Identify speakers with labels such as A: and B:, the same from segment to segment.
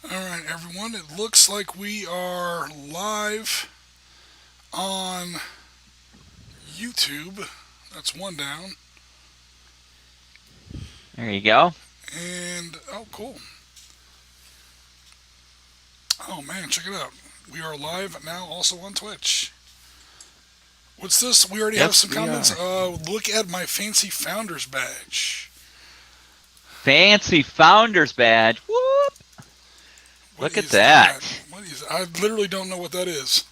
A: Alright, everyone, it looks like we are live on YouTube. That's one down.
B: There you go.
A: And, oh, cool. Oh, man, check it out. We are live now also on Twitch. What's this? We already have
B: Yes,
A: some
B: we
A: comments.
B: are.
A: Look at my fancy founder's badge.
B: Fancy founder's badge. Whoop!
A: What
B: Look at
A: is that?
B: that.
A: I literally don't know what that is.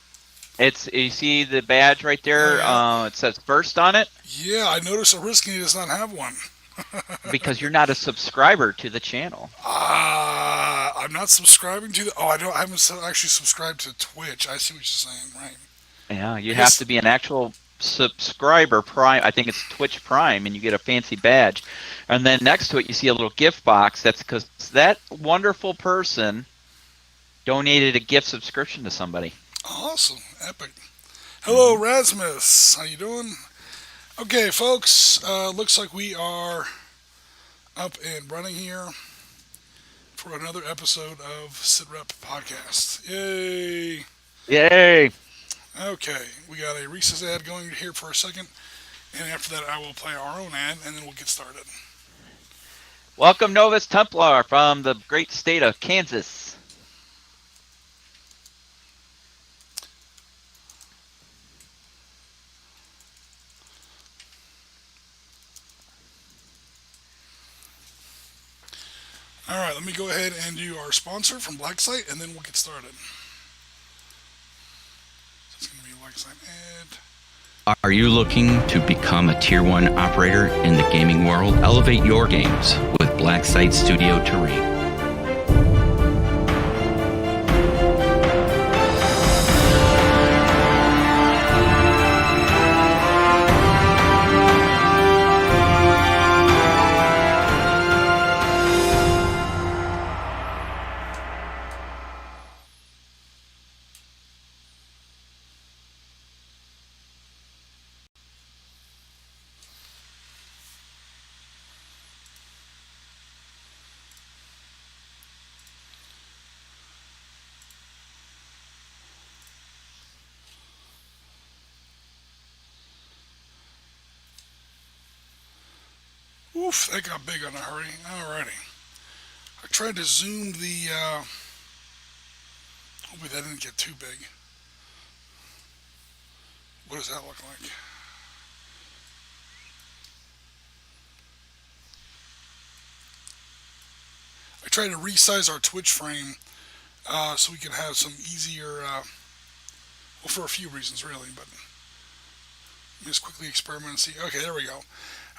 B: It's you see the badge right
A: Oh,
B: there.
A: yeah.
B: It says first on it
A: Yeah, I noticed Risky does not have one.
B: because you're not a subscriber to the channel.
A: I'm not subscribing to the. Oh, I don't. I haven't actually subscribed to Twitch. I see what you're saying. Right.
B: Yeah, you
A: I
B: have
A: guess.
B: to be an actual subscriber Prime. I think it's Twitch Prime, and you get a fancy badge. And then next to it, you see a little gift box. That's because that wonderful person donated a gift subscription to somebody.
A: Awesome. Epic. Hello,
B: Hmm.
A: Rasmus. How you doing? Okay, folks. Looks like we are up and running here for another episode of SitRep Podcast. Yay!
B: Yay!
A: Okay, we got a Reese's ad going here for a second, and after that, I will play our own ad, and then we'll get started.
B: Welcome, Novus Templar from the great state of Kansas.
A: All right, let me go ahead and do our sponsor from Blacksite, and then we'll get started. So it's going to be Blacksite ad.
C: Are you looking to become a Tier 1 operator in the gaming world? Elevate your games with Blacksite Studio Terrain.
A: Oof, that got big on a hurry. Alrighty. I tried to zoom the. Hopefully that didn't get too big. What does that look like? I tried to resize our Twitch frame so we could have some easier. Well, for a few reasons, really, but let me just quickly experiment and see. Okay, there we go.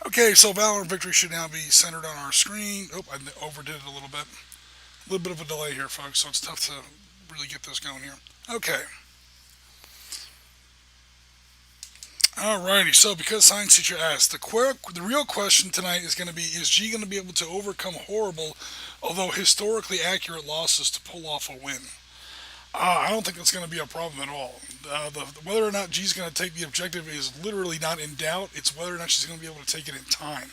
A: Okay, so Valor and Victory should now be centered on our screen. Oh, I overdid it a little bit. A little bit of a delay here, folks, so it's tough to really get this going here. Okay. Alrighty, so because Science Teacher asked, the real question tonight is going to be, is G going to be able to overcome horrible, although historically accurate losses to pull off a win? I don't think that's going to be a problem at all. Whether or not G's going to take the objective is literally not in doubt. It's whether or not she's going to be able to take it in time.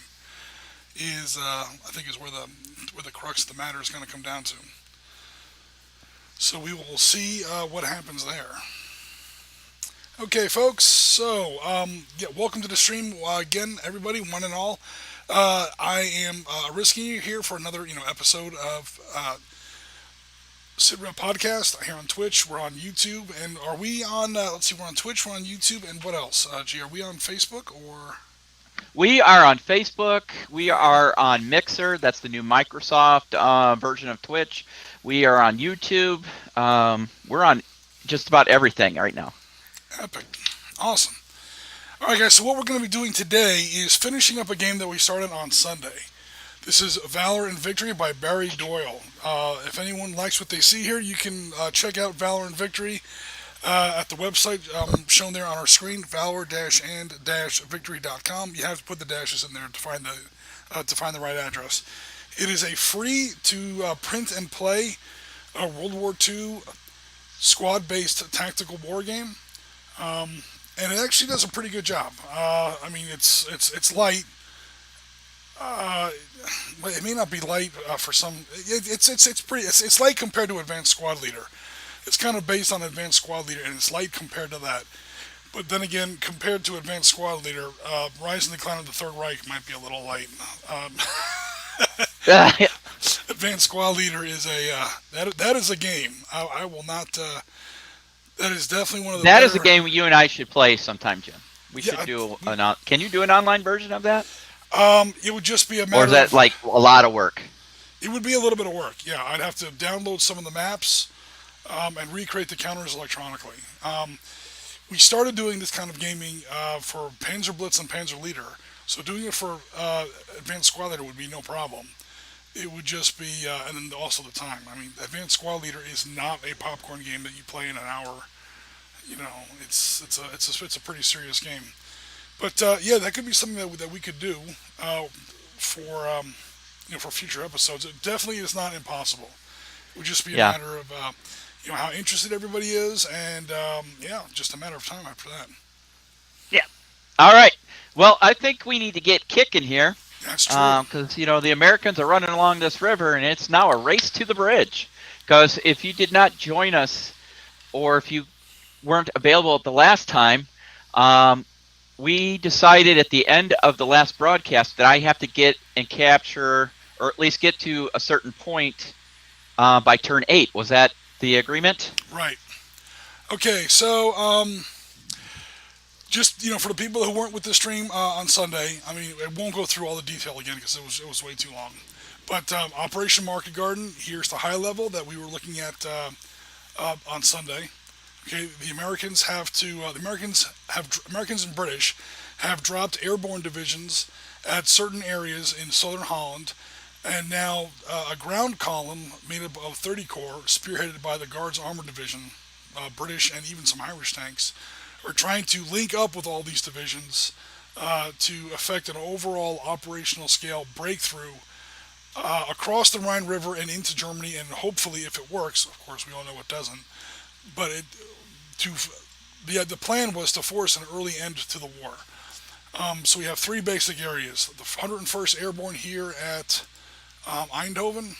A: I think is where the crux of the matter is going to come down to. So we will see what happens there. Okay, folks. So yeah, welcome to the stream again, everybody, one and all. I am risking you here for another episode of SitRep Podcast here on Twitch. We're on YouTube, and are we on? Let's see, we're on Twitch, we're on YouTube, and what else? G, are we on Facebook or?
B: We are on Facebook. We are on Mixer. That's the new Microsoft version of Twitch. We are on YouTube. We're on just about everything right now.
A: Epic, awesome. All right, guys. So what we're going to be doing today is finishing up a game that we started on Sunday. This is Valor and Victory by Barry Doyle. If anyone likes what they see here, you can check out Valor and Victory at the website shown there on our screen, valor-and-victory.com. You have to put the dashes in there to find the right address. It is a free to print and play World War II squad-based tactical war game, and it actually does a pretty good job. I mean, it's light. Uh, it may not be light for some. It's pretty. It's light compared to Advanced Squad Leader. It's kind of based on Advanced Squad Leader, and it's light compared to that. But then again, compared to Advanced Squad Leader, Rise and Decline of the Third Reich might be a little light. Um, Advanced Squad Leader is that is a game. I will not. That is definitely one of the
B: That is
A: better.
B: a game you and I should play sometime, Jim. We
A: Yeah,
B: should do can you do an online version of that?
A: it would just be a
B: Or is
A: matter
B: that
A: of.
B: like a lot of work?
A: It would be a little bit of work. Yeah, I'd have to download some of the maps and recreate the counters electronically. We started doing this kind of gaming for Panzer Blitz and Panzer Leader, so doing it for Advanced Squad Leader would be no problem. It would just be, and then also the time. I mean, Advanced Squad Leader is not a popcorn game that you play in an hour. You know, it's a pretty serious game. But yeah, that could be something that we could do for for future episodes. It definitely is not impossible. It would just be a
B: Yeah.
A: matter of how interested everybody is, and yeah, just a matter of time after that.
B: Yeah. All right. Well, I think we need to get kicking here
A: That's true.
B: because the Americans are running along this river, and it's now a race to the bridge. Because if you did not join us, or if you weren't available at the last time, we decided at the end of the last broadcast that I have to get and capture, or at least get to a certain point by turn 8. Was that the agreement?
A: Right. Okay. So just for the people who weren't with the stream on Sunday, I mean, it won't go through all the detail again because it was way too long. But Operation Market Garden. Here's the high level that we were looking at on Sunday. Okay, the Americans have to. Americans and British have dropped airborne divisions at certain areas in southern Holland, and now a ground column made up of 30 Corps, spearheaded by the Guards Armored Division, British and even some Irish tanks, are trying to link up with all these divisions to effect an overall operational scale breakthrough across the Rhine River and into Germany, and hopefully, if it works, of course, we all know it doesn't. But to the plan was to force an early end to the war. So we have three basic areas: the 101st Airborne here at Eindhoven,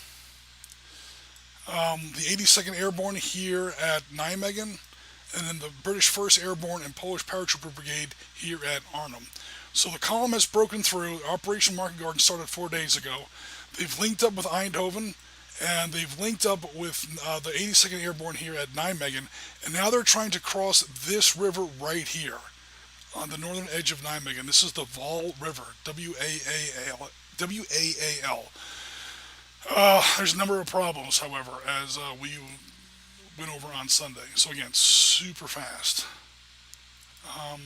A: the 82nd Airborne here at Nijmegen, and then the British 1st Airborne and Polish Paratrooper Brigade here at Arnhem. So the column has broken through. Operation Market Garden started 4 days ago. They've linked up with Eindhoven, and they've linked up with the 82nd Airborne here at Nijmegen, and now they're trying to cross this river right here on the northern edge of Nijmegen. This is the Waal River, W-A-A-L. W-A-A-L. There's a number of problems, however, as we went over on Sunday. So again, super fast. Come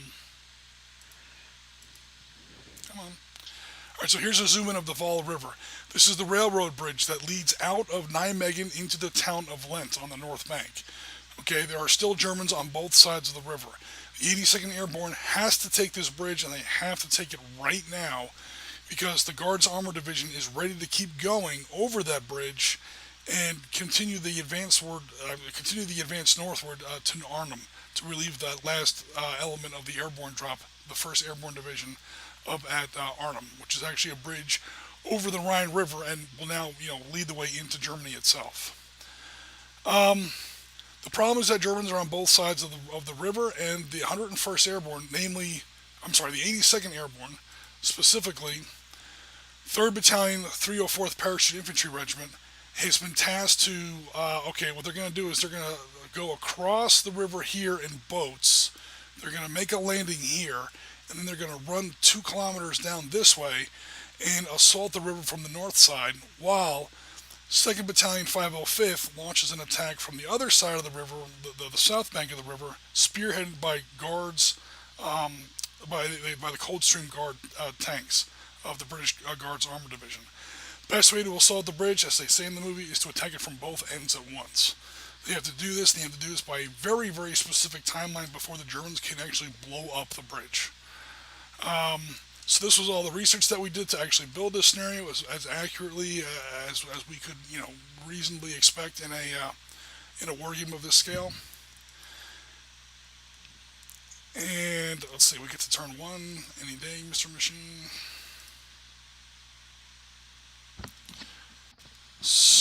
A: on. All right, so here's a zoom in of the Waal River. This is the railroad bridge that leads out of Nijmegen into the town of Lent on the north bank. Okay, there are still Germans on both sides of the river. The 82nd Airborne has to take this bridge, and they have to take it right now because the Guards Armored Division is ready to keep going over that bridge and continue the advance northward to Arnhem to relieve that last element of the airborne drop, the 1st Airborne Division up at Arnhem, which is actually a bridge over the Rhine River and will now lead the way into Germany itself. The problem is that Germans are on both sides of the river, and the 101st Airborne, the 82nd Airborne, specifically, 3rd Battalion, 304th Parachute Infantry Regiment, has been tasked to, what they're going to do is they're going to go across the river here in boats. They're going to make a landing here, and then they're going to run 2 kilometers down this way and assault the river from the north side, while 2nd Battalion 505th launches an attack from the other side of the river, the south bank of the river, spearheaded by guards, by the Coldstream Guard tanks of the British Guards Armored Division. Best way to assault the bridge, as they say in the movie, is to attack it from both ends at once. They have to do this, by a very, very specific timeline before the Germans can actually blow up the bridge. So this was all the research that we did to actually build this scenario as accurately as we could, reasonably expect in a war game of this scale. And let's see, we get to turn 1 any day, Mr. Machine.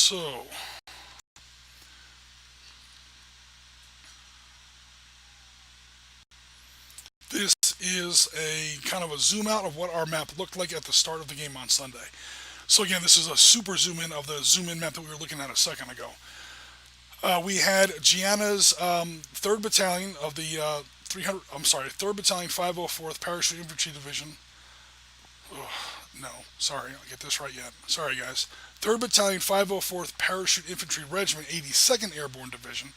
A: So, this is a kind of a zoom out of what our map looked like at the start of the game on Sunday. So again, this is a super zoom in of the zoom in map that we were looking at a second ago. We had Gianna's 3rd Battalion of the 3rd Battalion 504th Parachute Infantry Division. Oh, no, sorry, I'll get this right yet. Sorry, guys. 3rd Battalion 504th Parachute Infantry Regiment 82nd Airborne Division,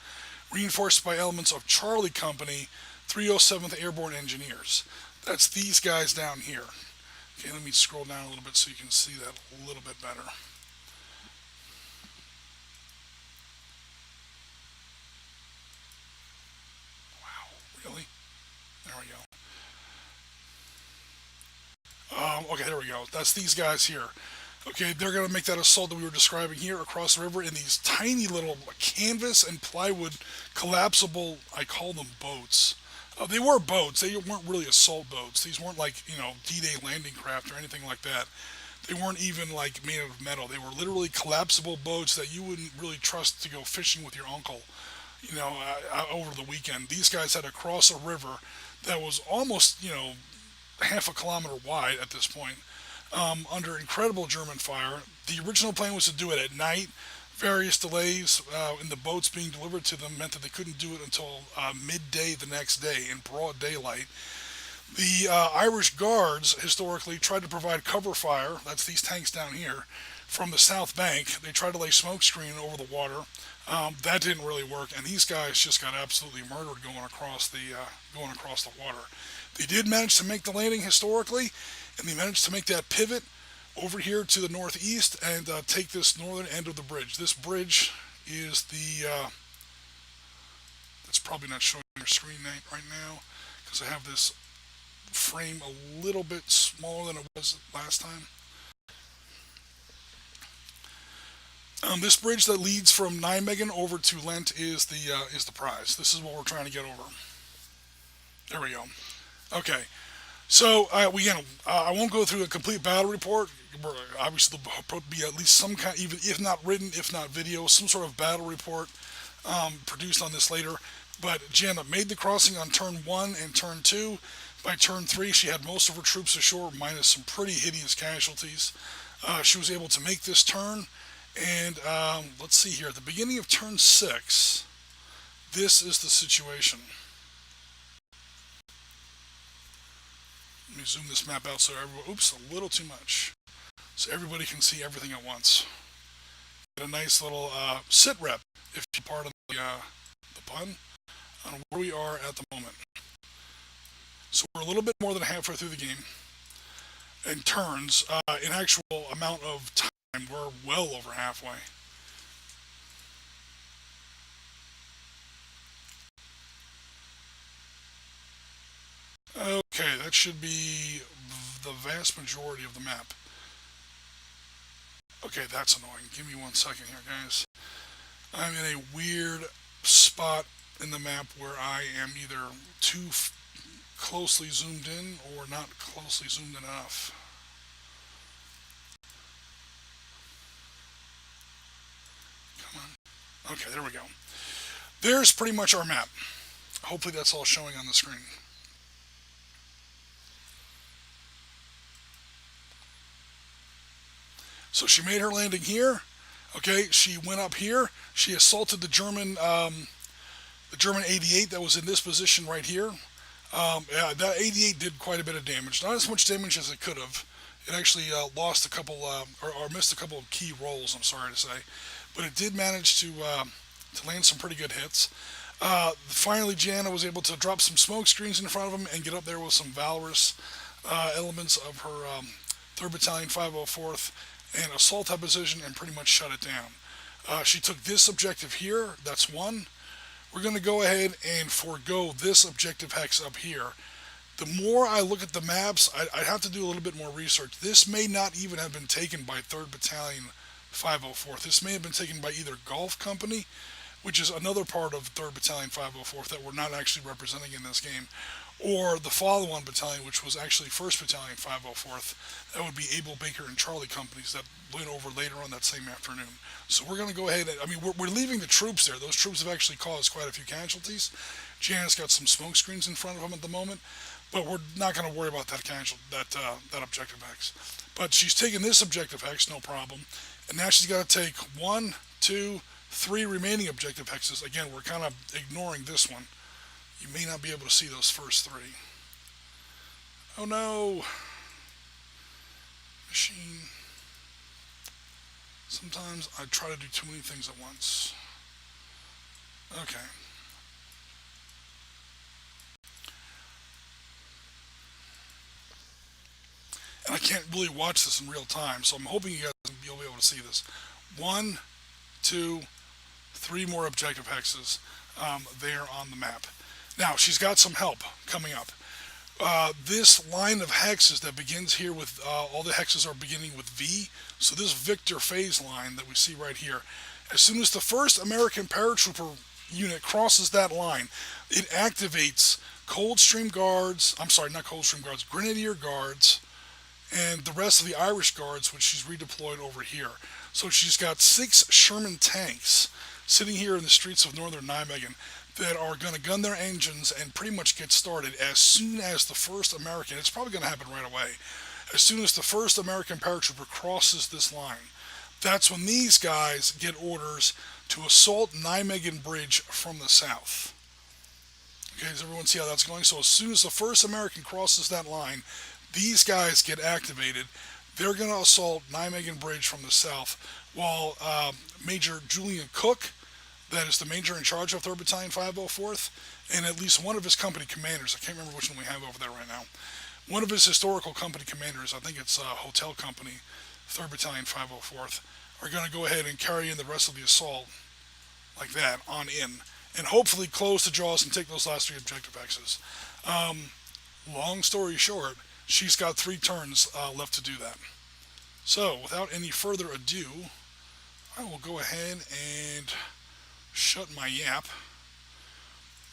A: reinforced by elements of Charlie Company 307th Airborne Engineers. That's these guys down here. Okay, let me scroll down a little bit so you can see that a little bit better. Wow, really? There we go. Okay, there we go. That's these guys here. Okay, they're going to make that assault that we were describing here across the river in these tiny little canvas and plywood collapsible, I call them boats. They were boats. They weren't really assault boats. These weren't like, D-Day landing craft or anything like that. They weren't even like made out of metal. They were literally collapsible boats that you wouldn't really trust to go fishing with your uncle, over the weekend. These guys had to cross a river that was almost, half a kilometer wide at this point, under incredible German fire. The original plan was to do it at night. Various delays in the boats being delivered to them meant that they couldn't do it until midday the next day in broad daylight. The Irish Guards historically tried to provide cover fire, that's these tanks down here, from the south bank. They tried to lay smoke screen over the water. That didn't really work, and these guys just got absolutely murdered going across the water. They did manage to make the landing historically, and they managed to make that pivot over here to the northeast and take this northern end of the bridge. This bridge is that's probably not showing your screen right now because I have this frame a little bit smaller than it was last time. This bridge that leads from Nijmegen over to Lent is the prize. This is what we're trying to get over. There we go. Okay. So I won't go through a complete battle report. Obviously, there'll be at least some kind, even if not written, if not video, some sort of battle report produced on this later. But Gianna made the crossing on turn 1 and turn 2. By turn 3, she had most of her troops ashore, minus some pretty hideous casualties. She was able to make this turn, and let's see here. At the beginning of turn 6, this is the situation. Let me zoom this map out so everyone, a little too much. So everybody can see everything at once. Get a nice little sit rep, if you pardon the pun, on where we are at the moment. So we're a little bit more than halfway through the game. In turns, in actual amount of time, we're well over halfway. Okay, that should be the vast majority of the map. Okay, that's annoying. Give me 1 second here, guys. I'm in a weird spot in the map where I am either too closely zoomed in or not closely zoomed in enough. Come on. Okay, there we go. There's pretty much our map. Hopefully that's all showing on the screen. So she made her landing here. Okay, she went up here. She assaulted the German 88 that was in this position right here. Yeah, that 88 did quite a bit of damage. Not as much damage as it could have. It actually lost a couple, or missed a couple of key rolls, I'm sorry to say. But it did manage to land some pretty good hits. Finally, Gianna was able to drop some smoke screens in front of him and get up there with some valorous elements of her 3rd Battalion 504th and assault that position and pretty much shut it down. She took this objective here. That's one. We're going to go ahead and forego this objective hex up here. The more I look at the maps, I'd have to do a little bit more research. This may not even have been taken by 3rd Battalion 504th. This may have been taken by either Gulf Company, which is another part of 3rd Battalion 504th that we're not actually representing in this game, or the follow-on battalion, which was actually 1st Battalion 504th. That would be Abel, Baker, and Charlie companies that went over later on that same afternoon. So we're going to go ahead and, I mean, we're leaving the troops there. Those troops have actually caused quite a few casualties. Gianna's got some smoke screens in front of him at the moment, but we're not going to worry about that objective X. But she's taken this objective X, no problem. And now she's got to take 1, 2, 3 remaining objective hexes. Again, we're kind of ignoring this one. You may not be able to see those first 3. Oh no! Machine. Sometimes I try to do too many things at once. Okay. And I can't really watch this in real time, so I'm hoping you guys will be able to see this. 1, 2, 3 more objective hexes there on the map. Now, she's got some help coming up. This line of hexes that begins here with, all the hexes are beginning with V, so this Victor phase line that we see right here, as soon as the first American paratrooper unit crosses that line, it activates Coldstream Guards, I'm sorry, not Coldstream Guards, Grenadier Guards, and the rest of the Irish Guards, which she's redeployed over here. So she's got 6 Sherman tanks sitting here in the streets of northern Nijmegen that are going to gun their engines and pretty much get started as soon as the first American, it's probably going to happen right away, as soon as the first American paratrooper crosses this line. That's when these guys get orders to assault Nijmegen Bridge from the south. Okay, does everyone see how that's going? So as soon as the first American crosses that line, these guys get activated. They're going to assault Nijmegen Bridge from the south, while Major Julian Cook, that is the major in charge of 3rd Battalion 504th, and at least one of his company commanders, I can't remember which one we have over there right now, one of his historical company commanders, I think it's Hotel Company, 3rd Battalion 504th, are going to go ahead and carry in the rest of the assault like that on in, and hopefully close the jaws and take those last 3 objective X's. Long story short, she's got 3 turns left to do that. So, without any further ado, I will go ahead and shut my yap,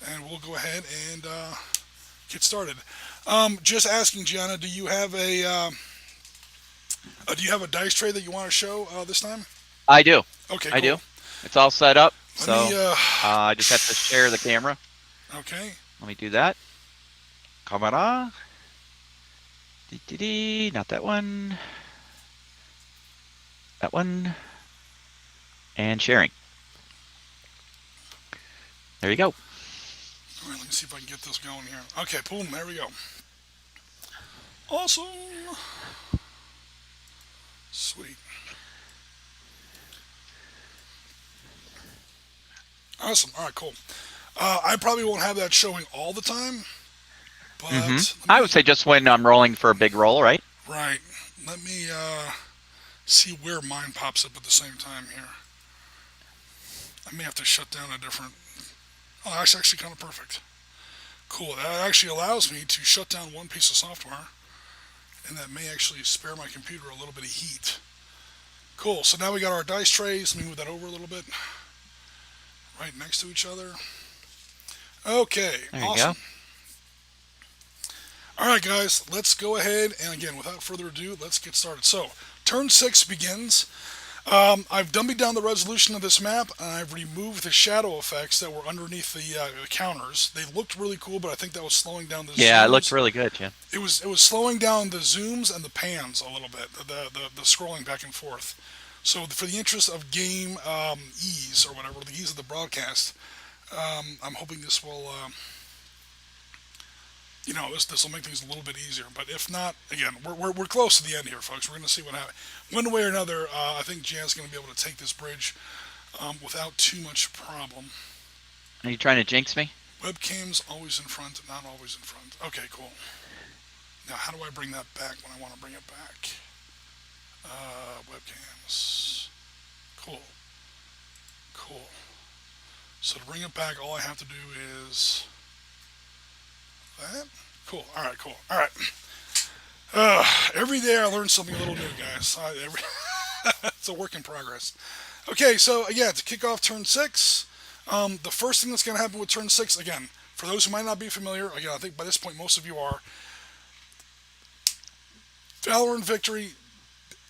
A: and we'll go ahead and get started. Just asking, Gianna, do you have a dice tray that you want to show this time?
B: I do.
A: Okay,
B: I
A: cool.
B: do. It's all set up.
A: Let me,
B: I just have to share the camera.
A: Okay.
B: Let me do that. Camera. Not that one. That one. And sharing. There you go.
A: All right, let me see if I can get this going here. Okay, boom, there we go. Awesome. Sweet. Awesome. All right, cool. I probably won't have that showing all the time, but
B: I would say just when I'm rolling for a big roll, right?
A: Right. Let me see where mine pops up at the same time here. I may have to shut down a different... Oh, that's actually kind of perfect. Cool. That actually allows me to shut down one piece of software, and that may actually spare my computer a little bit of heat. Cool. So now we got our dice trays. Let me move that over a little bit. Right next to each other. Okay.
B: There you
A: awesome.
B: go.
A: All right, guys. Let's go ahead, and again, without further ado, let's get started. So, turn 6 begins. I've dummied down the resolution of this map, and I've removed the shadow effects that were underneath the counters. They looked really cool, but I think that was slowing down the zooms.
B: Yeah, it looks really good, Jim.
A: It was slowing down the zooms and the pans a little bit, the scrolling back and forth. So for the interest of game ease, or whatever, the ease of the broadcast, I'm hoping this will... this will make things a little bit easier. But if not, again, we're close to the end here, folks. We're going to see what happens. One way or another, I think Jan's going to be able to take this bridge without too much problem.
B: Are you trying to jinx me?
A: Webcam's always in front, not always in front. Okay, cool. Now, how do I bring that back when I want to bring it back? Webcams. Cool. Cool. So to bring it back, all I have to do is... that? Cool. All right, cool. All right. Every day I learn something a little new, guys. It's a work in progress. Okay, so yeah, to kick off turn 6, the first thing that's going to happen with turn 6, again, For those who might not be familiar, again, I think by this point most of you are. Valor and Victory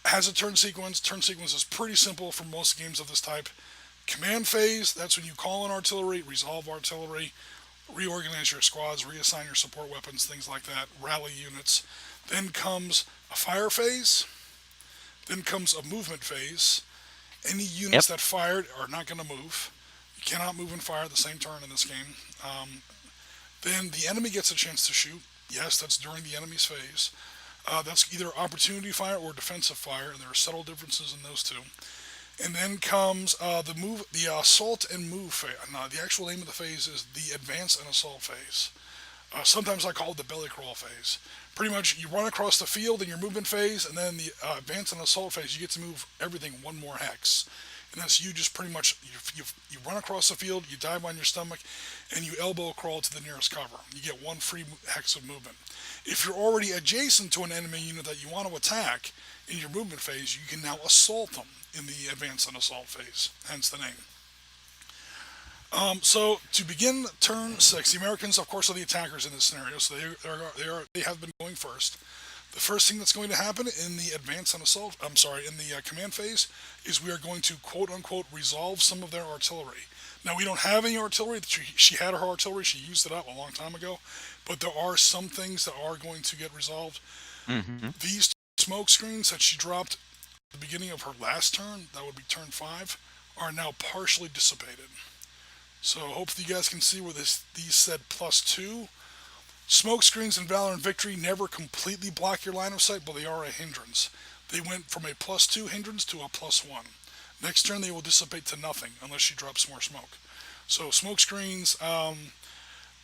A: has a turn sequence. Turn sequence is pretty simple for most games of this type. Command phase, that's when you call in artillery, resolve artillery, reorganize your squads, reassign your support weapons, things like that, rally units. Then comes a fire phase. Then comes a movement phase. Any units that fired are not going to move. You cannot move and fire at the same turn in this game. Then the enemy gets a chance to shoot. Yes, that's during the enemy's phase. That's either opportunity fire or defensive fire, and there are subtle differences in those two. And then comes the assault and move phase. No, the actual name of the phase is the advance and assault phase. Sometimes I call it the belly crawl phase. Pretty much, you run across the field in your movement phase, and then the advance and assault phase, you get to move everything one more hex. And that's you just pretty much, you run across the field, you dive on your stomach, and you elbow crawl to the nearest cover. You get one free hex of movement. If you're already adjacent to an enemy unit that you want to attack in your movement phase, you can now assault them in the advance and assault phase, hence the name. So to begin turn 6, the Americans, of course, are the attackers in this scenario, so they have been going first. The first thing that's going to happen in the advance and assault, in the command phase, is we are going to quote-unquote resolve some of their artillery. Now, we don't have any artillery. She had her artillery. She used it up a long time ago. But there are some things that are going to get resolved.
B: Mm-hmm.
A: These smoke screens that she dropped at the beginning of her last turn, that would be turn 5, are now partially dissipated. So hopefully you guys can see where these said +2. Smoke screens in Valor and Victory never completely block your line of sight, but they are a hindrance. They went from a +2 hindrance to a +1. Next turn they will dissipate to nothing unless she drops more smoke. So smoke screens,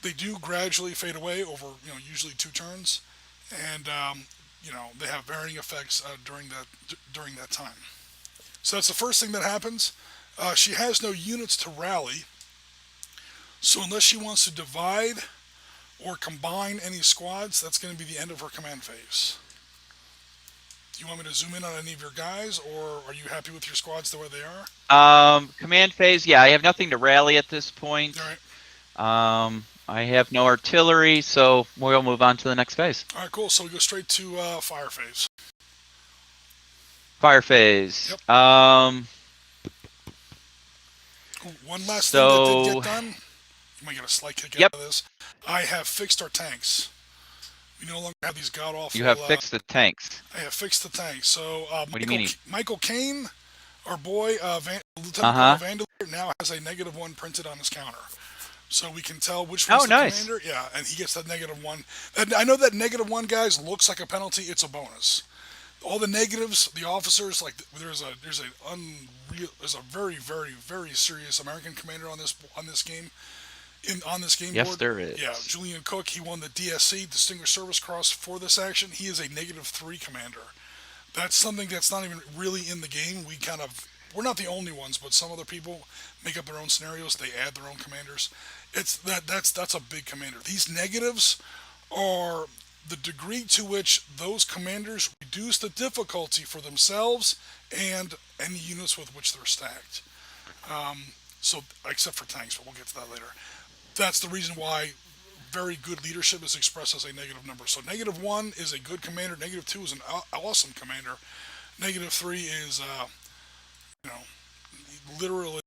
A: they do gradually fade away over, usually 2 turns, and they have varying effects during that time. So that's the first thing that happens. She has no units to rally, so unless she wants to divide or combine any squads, that's going to be the end of her command phase. Do you want me to zoom in on any of your guys, or are you happy with your squads the way they are?
B: Command phase, yeah, I have nothing to rally at this point.
A: All right.
B: I have no artillery, so we'll move on to the next phase.
A: All right, cool. So we go straight to fire phase.
B: Fire phase.
A: Yep. One last thing that did get done. You might get a slight kick out of this. I have fixed our tanks. We no longer have these god-awful...
B: You have fixed the tanks.
A: I have fixed the tanks. So
B: what do you mean?
A: Michael Caine, our boy, Lieutenant Colonel Vanderleer, now has a -1 printed on his counter. So we can tell which one's the commander. Yeah, and he gets that -1. And I know that -1, guys, looks like a penalty. It's a bonus. All the negatives, the officers, like there's a very, very, very serious American commander on this game. On this game board.
B: Yes, there is.
A: Yeah, Julian Cook, he won the DSC, Distinguished Service Cross, for this action. He is a -3 commander. That's something that's not even really in the game. We're not the only ones, but some other people make up their own scenarios. They add their own commanders. That's a big commander. These negatives are the degree to which those commanders reduce the difficulty for themselves and any units with which they're stacked. So, except for tanks, but we'll get to that later. That's the reason why very good leadership is expressed as a negative number. So -1 is a good commander. -2 is an awesome commander. -3 is, literally,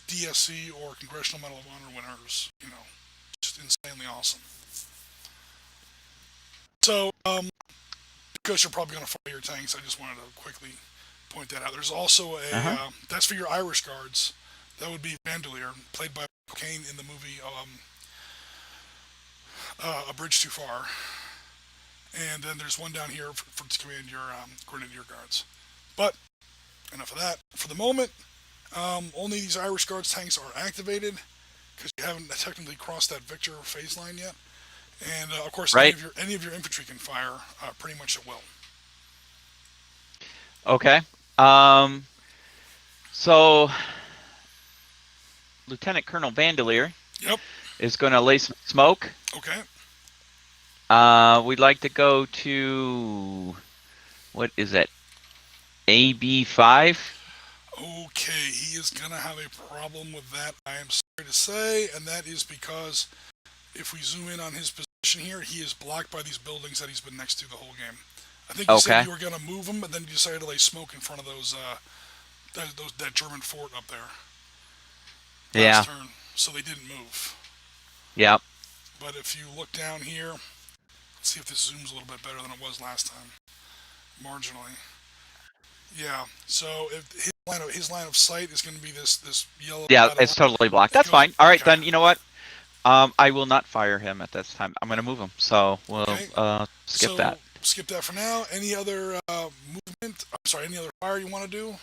A: DSC or Congressional Medal of Honor winners. Just insanely awesome. So, because you're probably going to fire your tanks, I just wanted to quickly point that out. There's also that's for your Irish Guards. That would be Vanderleer, played by Caine in the movie A Bridge Too Far. And then there's one down here for to command your Grenadier Guards. But enough of that. For the moment, only these Irish Guards tanks are activated because you haven't technically crossed that Victor phase line yet. And of course, any of your infantry can fire pretty much at will.
B: Okay. So Lieutenant Colonel Vanderleer is going to lay some smoke.
A: Okay.
B: We'd like to go to, what is that, AB5?
A: Okay, he is going to have a problem with that. I am sorry to say, and that is because if we zoom in on his position here, he is blocked by these buildings that he's been next to the whole game. I think you said
B: Okay.
A: you were going to move him, but then you decided to lay smoke in front of that German fort up there
B: Yeah.
A: last turn, so they didn't move.
B: Yeah.
A: But if you look down here, let's see if this zooms a little bit better than it was last time, marginally. Yeah. So if his line of sight is going to be this yellow.
B: Yeah,
A: dotted
B: it's
A: line.
B: totally blocked.
A: It
B: That's
A: goes-
B: fine. All right,
A: okay.
B: then you know what? I will not fire him at this time. I'm going to move him. So we'll
A: Okay.
B: skip
A: So,
B: that.
A: Skip that for now. Any other movement? I'm sorry. Any other fire you want to do?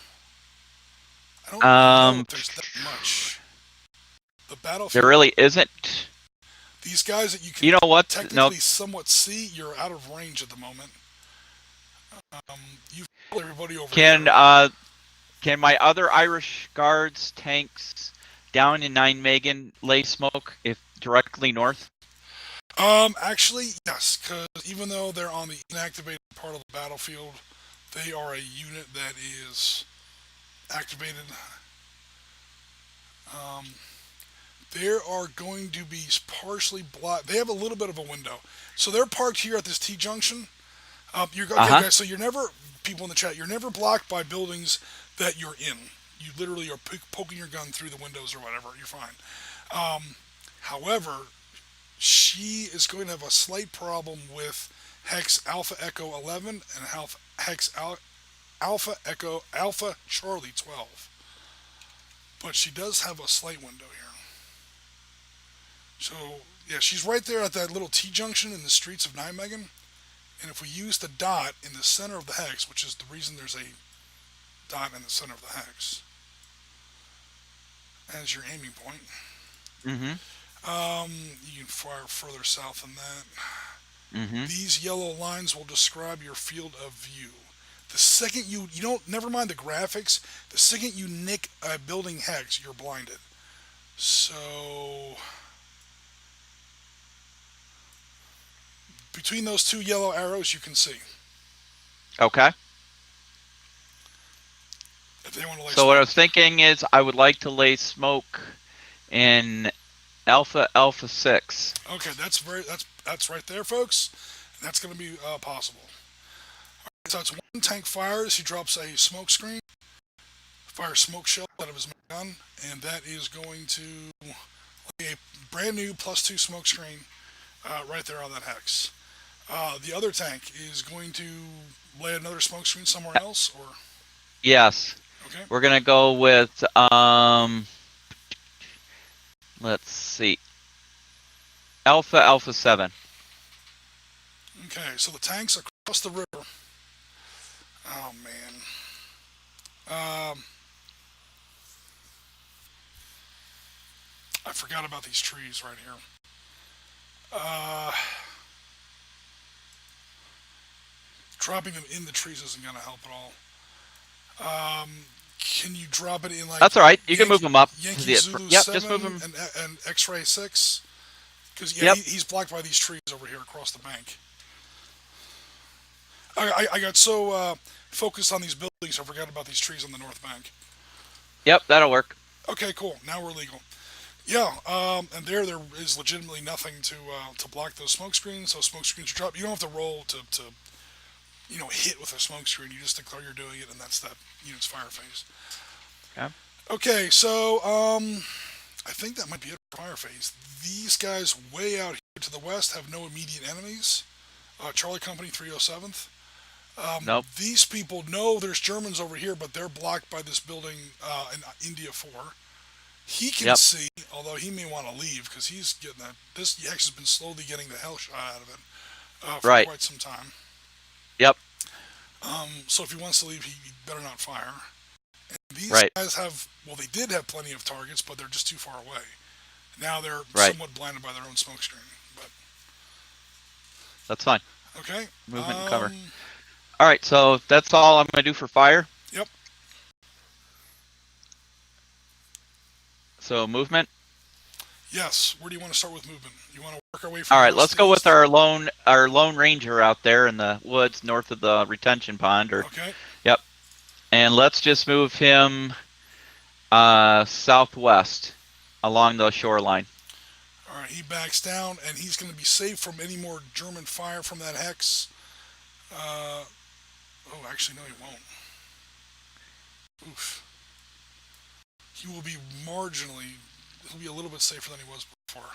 A: I don't know if there's that much. The battlefield.
B: There really isn't.
A: These guys that you can
B: You know what?
A: technically
B: No.
A: somewhat see, you're out of range at the moment. You've killed everybody over
B: Can
A: here.
B: can my other Irish guards tanks down in 9 Megan lay smoke if directly north?
A: Actually, yes, because even though they're on the inactivated part of the battlefield, they are a unit that is activated. There are going to be partially blocked. They have a little bit of a window, so they're parked here at this T junction. You're okay, guys. So you're never people in the chat. You're never blocked by buildings that you're in. You literally are poking your gun through the windows or whatever. You're fine. However, she is going to have a slight problem with Hex Alpha Echo 11 and Hex Alpha Echo Alpha Charlie 12. But she does have a slight window here. So, yeah, she's right there at that little T junction in the streets of Nijmegen. And if we use the dot in the center of the hex, which is the reason there's a dot in the center of the hex as your aiming point, you can fire further south than that. These yellow lines will describe your field of view. The second you don't, never mind the graphics, the second you nick a building hex, you're blinded. So between those two yellow arrows, you can see.
B: Okay.
A: If they want to lay
B: So what I was thinking is I would like to lay smoke in Alpha 6.
A: Okay, that's right there, folks. And that's going to be possible. All right, so it's one tank fires. He drops a smoke screen, fire smoke shell out of his gun, and that is going to lay a brand new +2 smoke screen right there on that hex. The other tank is going to lay another smoke screen somewhere else, or
B: Yes.
A: okay.
B: We're gonna go with let's see, Alpha 7.
A: Okay, so the tanks across the river. Oh man. I forgot about these trees right here. Dropping them in the trees isn't going to help at all. Can you drop it in like?
B: That's all right. You can move them up.
A: Yankee Zulu
B: Yep,
A: 7
B: just move them.
A: and X-ray 6. Because he's blocked by these trees over here across the bank. I got so focused on these buildings I forgot about these trees on the north bank.
B: Yep, that'll work.
A: Okay, cool. Now we're legal. Yeah, and there is legitimately nothing to block those smoke screens. So smoke screens are dropped. You don't have to roll to hit with a smoke screen. You just declare you're doing it, and that's that unit's fire phase.
B: Okay.
A: Okay, so I think that might be it for fire phase. These guys way out here to the west have no immediate enemies. Charlie Company 307th.
B: Nope.
A: These people know there's Germans over here, but they're blocked by this building in India 4. He can see, although he may want to leave because he's getting that. This hex has been slowly getting the hell shot out of it for quite some time.
B: Yep.
A: So if he wants to leave, he better not fire. And these guys they did have plenty of targets, but they're just too far away. Now they're somewhat blinded by their own smoke screen. But
B: that's fine.
A: Okay.
B: Movement and cover. All right, so that's all I'm going to do for fire.
A: Yep.
B: So movement.
A: Yes. Where do you want to start with movement? You want to work our way from?
B: All right, let's go with our lone ranger out there in the woods north of the retention pond.
A: Okay.
B: Yep. And let's just move him southwest. along the shoreline.
A: All right, he backs down, and he's going to be safe from any more German fire from that hex. Uh, oh, actually, no, he won't. Oof. He will be marginally. He'll be a little bit safer than he was before,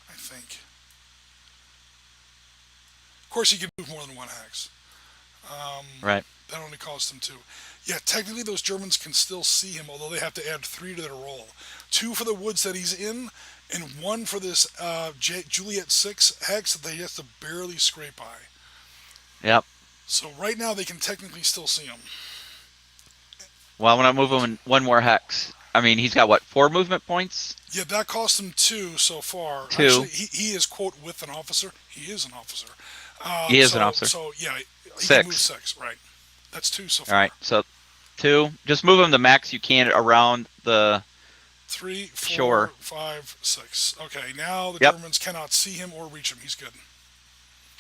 A: I think. Of course, he can move more than one hex.
B: Right.
A: That only costs him two. Yeah, technically those Germans can still see him, although they have to add three to their roll. Two for the woods that he's in, and one for this Juliet 6 hex that they have to barely scrape by.
B: Yep.
A: So right now they can technically still see him.
B: Well, when I move him in one more hex, I mean, he's got what, 4 movement points?
A: Yeah, that cost him two so far.
B: 2.
A: Actually, he is, quote, with an officer. He is an officer.
B: He is an officer.
A: So, yeah, he
B: 6.
A: can move 6, right. That's 2 so far.
B: All right, so 2. Just move him the max you can around the
A: 3, 4,
B: shore.
A: 5, 6. Okay, now the
B: Yep.
A: Germans cannot see him or reach him. He's good.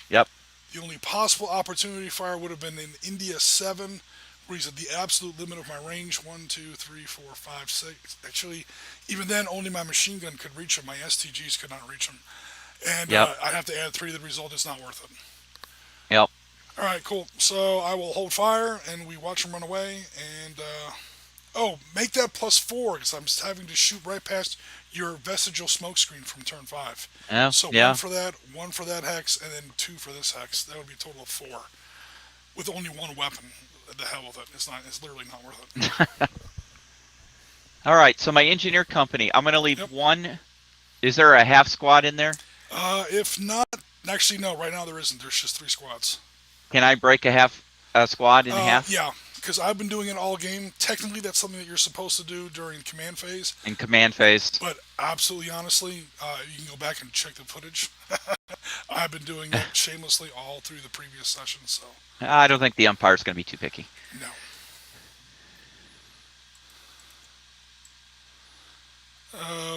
B: Yep.
A: The only possible opportunity fire would have been in India 7, where he's at the absolute limit of my range. 1, 2, 3, 4, 5, 6. Actually, even then, only my machine gun could reach him. My STGs could not reach him. And
B: Yep.
A: I'd have to add 3 to the result. It's not worth it.
B: Yep.
A: All right, cool. So I will hold fire, and we watch him run away. And, make that +4, because I'm having to shoot right past your vestigial smoke screen from turn 5.
B: Yeah.
A: So
B: yeah.
A: 1 for that hex, and then 2 for this hex. That would be a total of 4. With only 1 weapon. The hell with it. It's literally not worth it.
B: All right, so my engineer company, I'm going to leave
A: Yep.
B: 1. Is there a half squad in there?
A: If not, actually, no, right now there isn't. There's just 3 squads.
B: Can I break a squad in half?
A: Yeah, because I've been doing it all game. Technically, that's something that you're supposed to do during command phase.
B: In command phase.
A: But absolutely honestly, you can go back and check the footage. I've been doing it shamelessly all through the previous sessions, so
B: I don't think the umpire's going to be too picky.
A: no.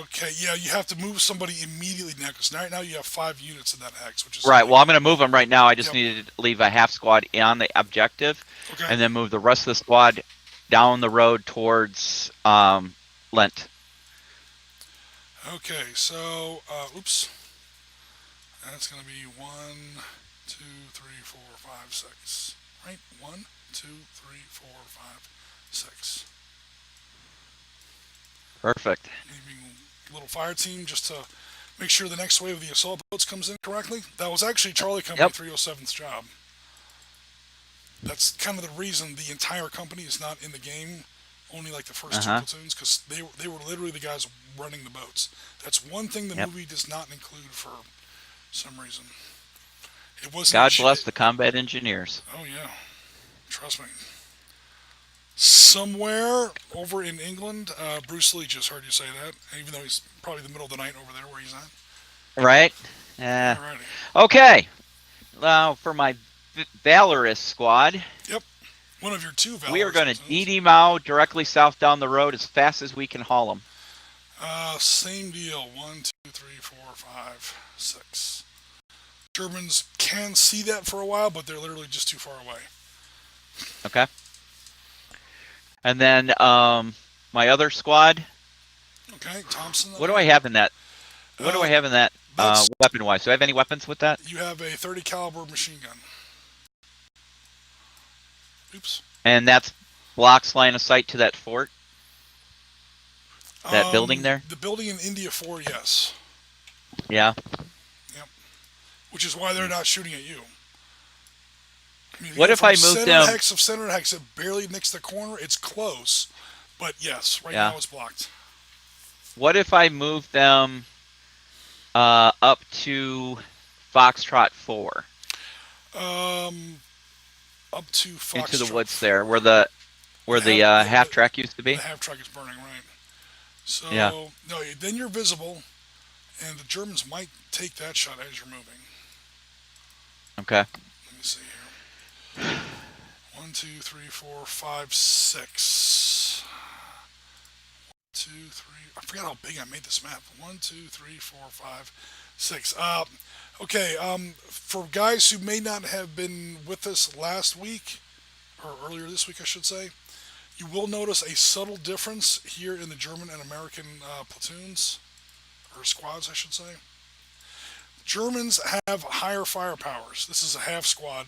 A: Okay, yeah, you have to move somebody immediately now, because right now you have 5 units in that hex, which is...
B: Right, well, I'm going to move them right now. I just
A: Yep.
B: needed to leave a half squad on the objective,
A: Okay.
B: and then move the rest of the squad down the road towards Lent.
A: Okay, so, oops. That's going to be 1, 2, 3, 4, 5, 6. Right? 1, 2, 3, 4, 5, 6.
B: Perfect.
A: Leaving a little fire team just to make sure the next wave of the assault boats comes in correctly. That was actually Charlie Company
B: Yep.
A: 307's job. That's kind of the reason the entire company is not in the game. Only like the first 2 platoons, because they were literally the guys running the boats. That's one thing the
B: Yep.
A: movie does not include for some reason. It wasn't.
B: God bless the combat engineers.
A: Oh yeah, trust me. Somewhere over in England, Bruce Lee just heard you say that, even though he's probably the middle of the night over there where he's at.
B: Right? Yeah.
A: Alrighty.
B: Okay. Now, for my Valorous squad,
A: Yep. One of your 2 Valorous
B: we are going to
A: platoons.
B: DD Mao directly south down the road as fast as we can haul them.
A: Same deal. 1, 2, 3, 4, 5, 6. Germans can see that for a while, but they're literally just too far away.
B: Okay. And then my other squad.
A: Okay, Thompson.
B: What do I have in that? What do I have in that weapon-wise? Do I have any weapons with that?
A: You have a 30 caliber machine gun. Oops.
B: And that's blocks line of sight to that fort? That building there?
A: The building in India 4, yes.
B: Yeah.
A: Yep. Which is why they're not shooting at you. I mean,
B: What if I move
A: center
B: them?
A: hex of center hex, it barely nicks the corner. It's close, but yes, right
B: Yeah.
A: now it's blocked.
B: What if I move them up to Foxtrot 4?
A: Up to Foxtrot
B: Into the woods
A: 4.
B: there, where the half track used to be?
A: The half track is burning, right? So
B: Yeah.
A: no, then you're visible, and the Germans might take that shot as you're moving.
B: Okay.
A: Let me see here. 1, 2, 3, 4, 5, 6. 2, 3. I forgot how big I made this map. 1, 2, 3, 4, 5, 6. Okay. For guys who may not have been with us last week, or earlier this week, I should say, You will notice a subtle difference here in the German and American platoons, or squads, I should say. Germans have higher firepowers. This is a half squad.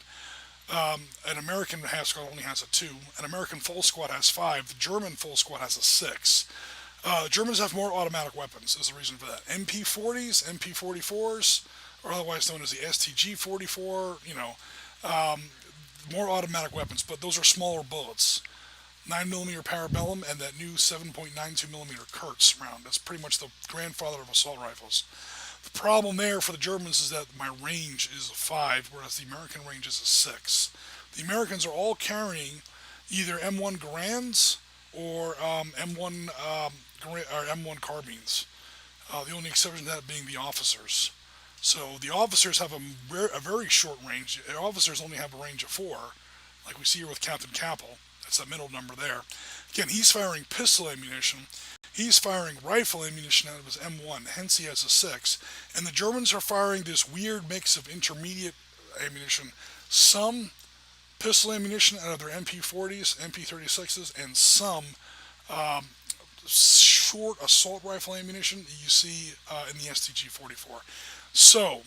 A: An American half squad only has a 2. An American full squad has 5. The German full squad has a 6. Germans have more automatic weapons, is the reason for that. MP40s, MP44s, or otherwise known as the STG-44, more automatic weapons, but those are smaller bullets. 9mm Parabellum and that new 7.92mm Kurtz round. That's pretty much the grandfather of assault rifles. The problem there for the Germans is that my range is a 5, whereas the American range is a 6. The Americans are all carrying either M1 Garands or M1 or M1 carbines. The only exception to that being the officers. So the officers have a very short range. The officers only have a range of 4, like we see here with Captain Capel. That's that middle number there. Again, he's firing pistol ammunition. He's firing rifle ammunition out of his M1, hence he has a 6. And the Germans are firing this weird mix of intermediate ammunition. Some pistol ammunition out of their MP40s, MP36s, and some short assault rifle ammunition you see in the STG-44. So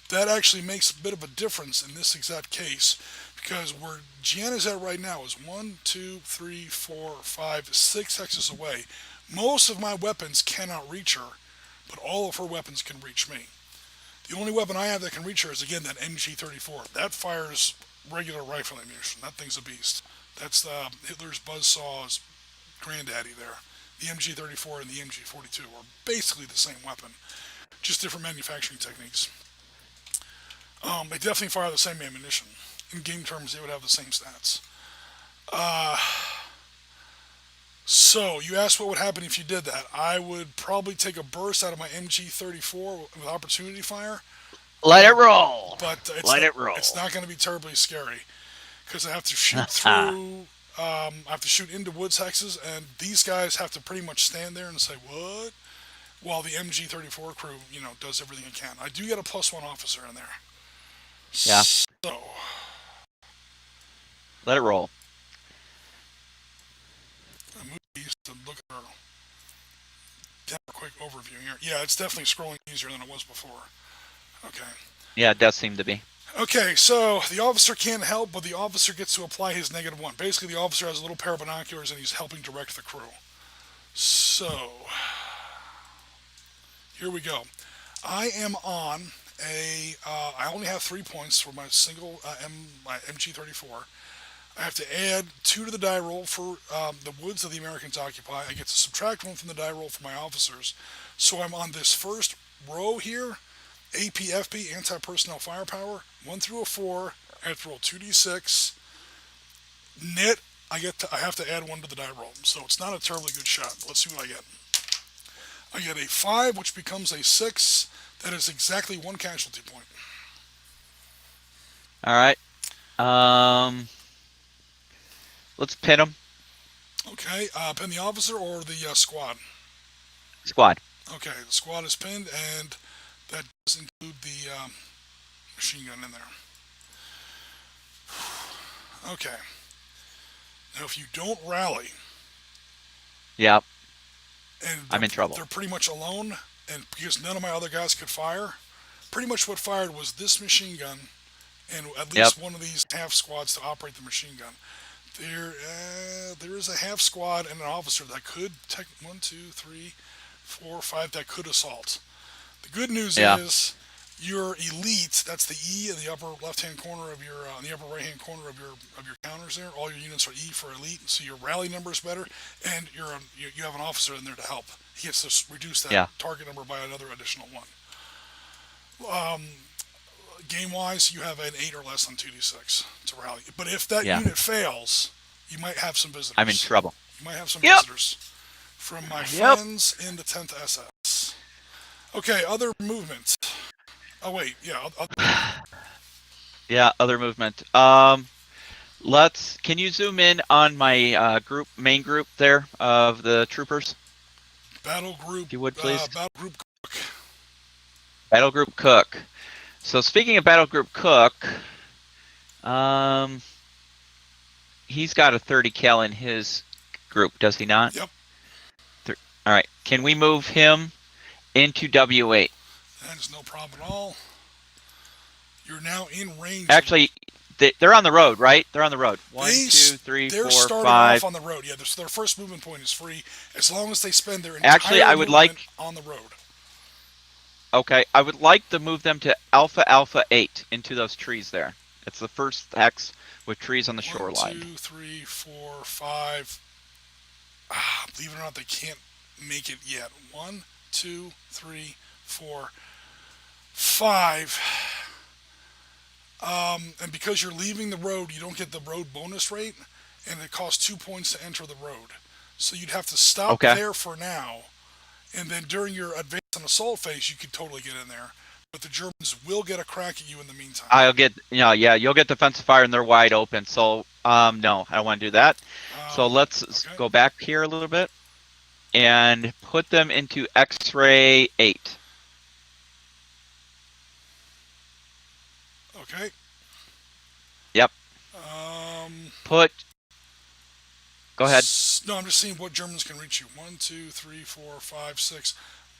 A: that actually makes a bit of a difference in this exact case, because where Gianna's at right now is 1, 2, 3, 4, 5, 6 hexes away. Most of my weapons cannot reach her, but all of her weapons can reach me. The only weapon I have that can reach her is, again, that MG34. That fires regular rifle ammunition. That thing's a beast. That's Hitler's buzzsaw's granddaddy there. The MG34 and the MG42 are basically the same weapon, just different manufacturing techniques. They definitely fire the same ammunition. In game terms, they would have the same stats. So, you asked what would happen if you did that. I would probably take a burst out of my MG34 with opportunity fire.
B: Let it roll.
A: But
B: It's
A: not going to be terribly scary, because I have to shoot through. I have to shoot into woods hexes, and these guys have to pretty much stand there and say, what? While the MG34 crew, does everything it can. I do get a +1 officer in there.
B: Yeah.
A: So.
B: Let it roll.
A: I moved these to look at her. Have a quick overview here. Yeah, it's definitely scrolling easier than it was before. Okay.
B: Yeah, it does seem to be.
A: Okay, so the officer can't help, but the officer gets to apply his -1. Basically, the officer has a little pair of binoculars, and he's helping direct the crew. So, here we go. I am on I only have 3 points for my single my MG34. I have to add 2 to the die roll for the woods that the Americans occupy. I get to subtract 1 from the die roll for my officers. So I'm on this first row here. APFP, anti-personnel firepower, 1 through a 4. I have to roll 2d6. Net, I have to add 1 to the die roll. So it's not a terribly good shot. Let's see what I get. I get a 5, which becomes a 6. That is exactly 1 casualty point.
B: All right. Let's pin them.
A: Okay, pin the officer or the squad?
B: Squad.
A: Okay, the squad is pinned, and that does include the machine gun in there. Okay. Now, if you don't rally...
B: Yeah.
A: And
B: I'm in trouble.
A: They're pretty much alone, and because none of my other guys could fire, pretty much what fired was this machine gun and at least one of these half squads to operate the machine gun. There is a half squad and an officer that could 1, 2, 3, 4, 5 that could assault. The good news is your elite. That's the E in the upper left-hand corner of your, in the upper right-hand corner of your counters there. All your units are E for elite, so your rally number is better, and you have an officer in there to help. He gets to reduce that target number by another additional 1. Game-wise, you have an 8 or less on 2d6 to rally. But if that unit fails, you might have some visitors.
B: I'm in trouble.
A: You might have some visitors from my friends in the 10th SS. Okay, other movement. Oh, wait,
B: other movement. Can you zoom in on my main group there of the troopers?
A: Battle group,
B: if you would, please.
A: Battle group Cook.
B: Battle group Cook. So speaking of Battle Group Cook, he's got a 30 cal in his group, does he not?
A: Yep.
B: All right. Can we move him into W8?
A: That is no problem at all. You're now in range.
B: Actually, they're on the road, right? They're on the road. One,
A: They,
B: 2, 3,
A: they're
B: 4,
A: starting
B: 5.
A: off on the road. Yeah, their first movement point is free as long as they spend their
B: Actually,
A: entire
B: I would
A: movement
B: like.
A: on the road.
B: Okay, I would like to move them to Alpha Alpha 8 into those trees there. It's the first hex with trees on the shoreline.
A: 1, 2, 3, 4, 5. Believe it or not, they can't make it yet. 1, 2, 3, 4, 5. And because you're leaving the road, you don't get the road bonus rate, and it costs 2 points to enter the road. So you'd have to stop there for now, and then during your advance and assault phase, you could totally get in there. But the Germans will get a crack at you in the meantime.
B: I'll get, you'll get defensive fire, and they're wide open. So, no, I don't want to do that. So let's go back here a little bit and put them into X-ray 8.
A: Okay.
B: Yep. Go ahead.
A: No, I'm just seeing what Germans can reach you. 1, 2, 3, 4, 5, 6.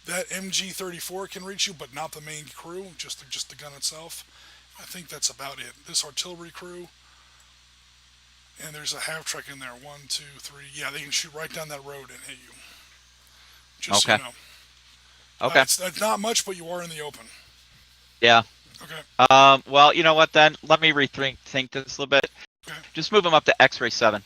A: That MG-34 can reach you, but not the main crew, just the gun itself. I think that's about it. This artillery crew, and there's a half trek in there. 1, 2, 3. Yeah, they can shoot right down that road and hit you. Just so you know.
B: Okay.
A: It's not much, but you are in the open.
B: Yeah.
A: Okay.
B: Well, you know what then? Let me rethink this a little bit.
A: Okay.
B: Just move them up to X-ray 7.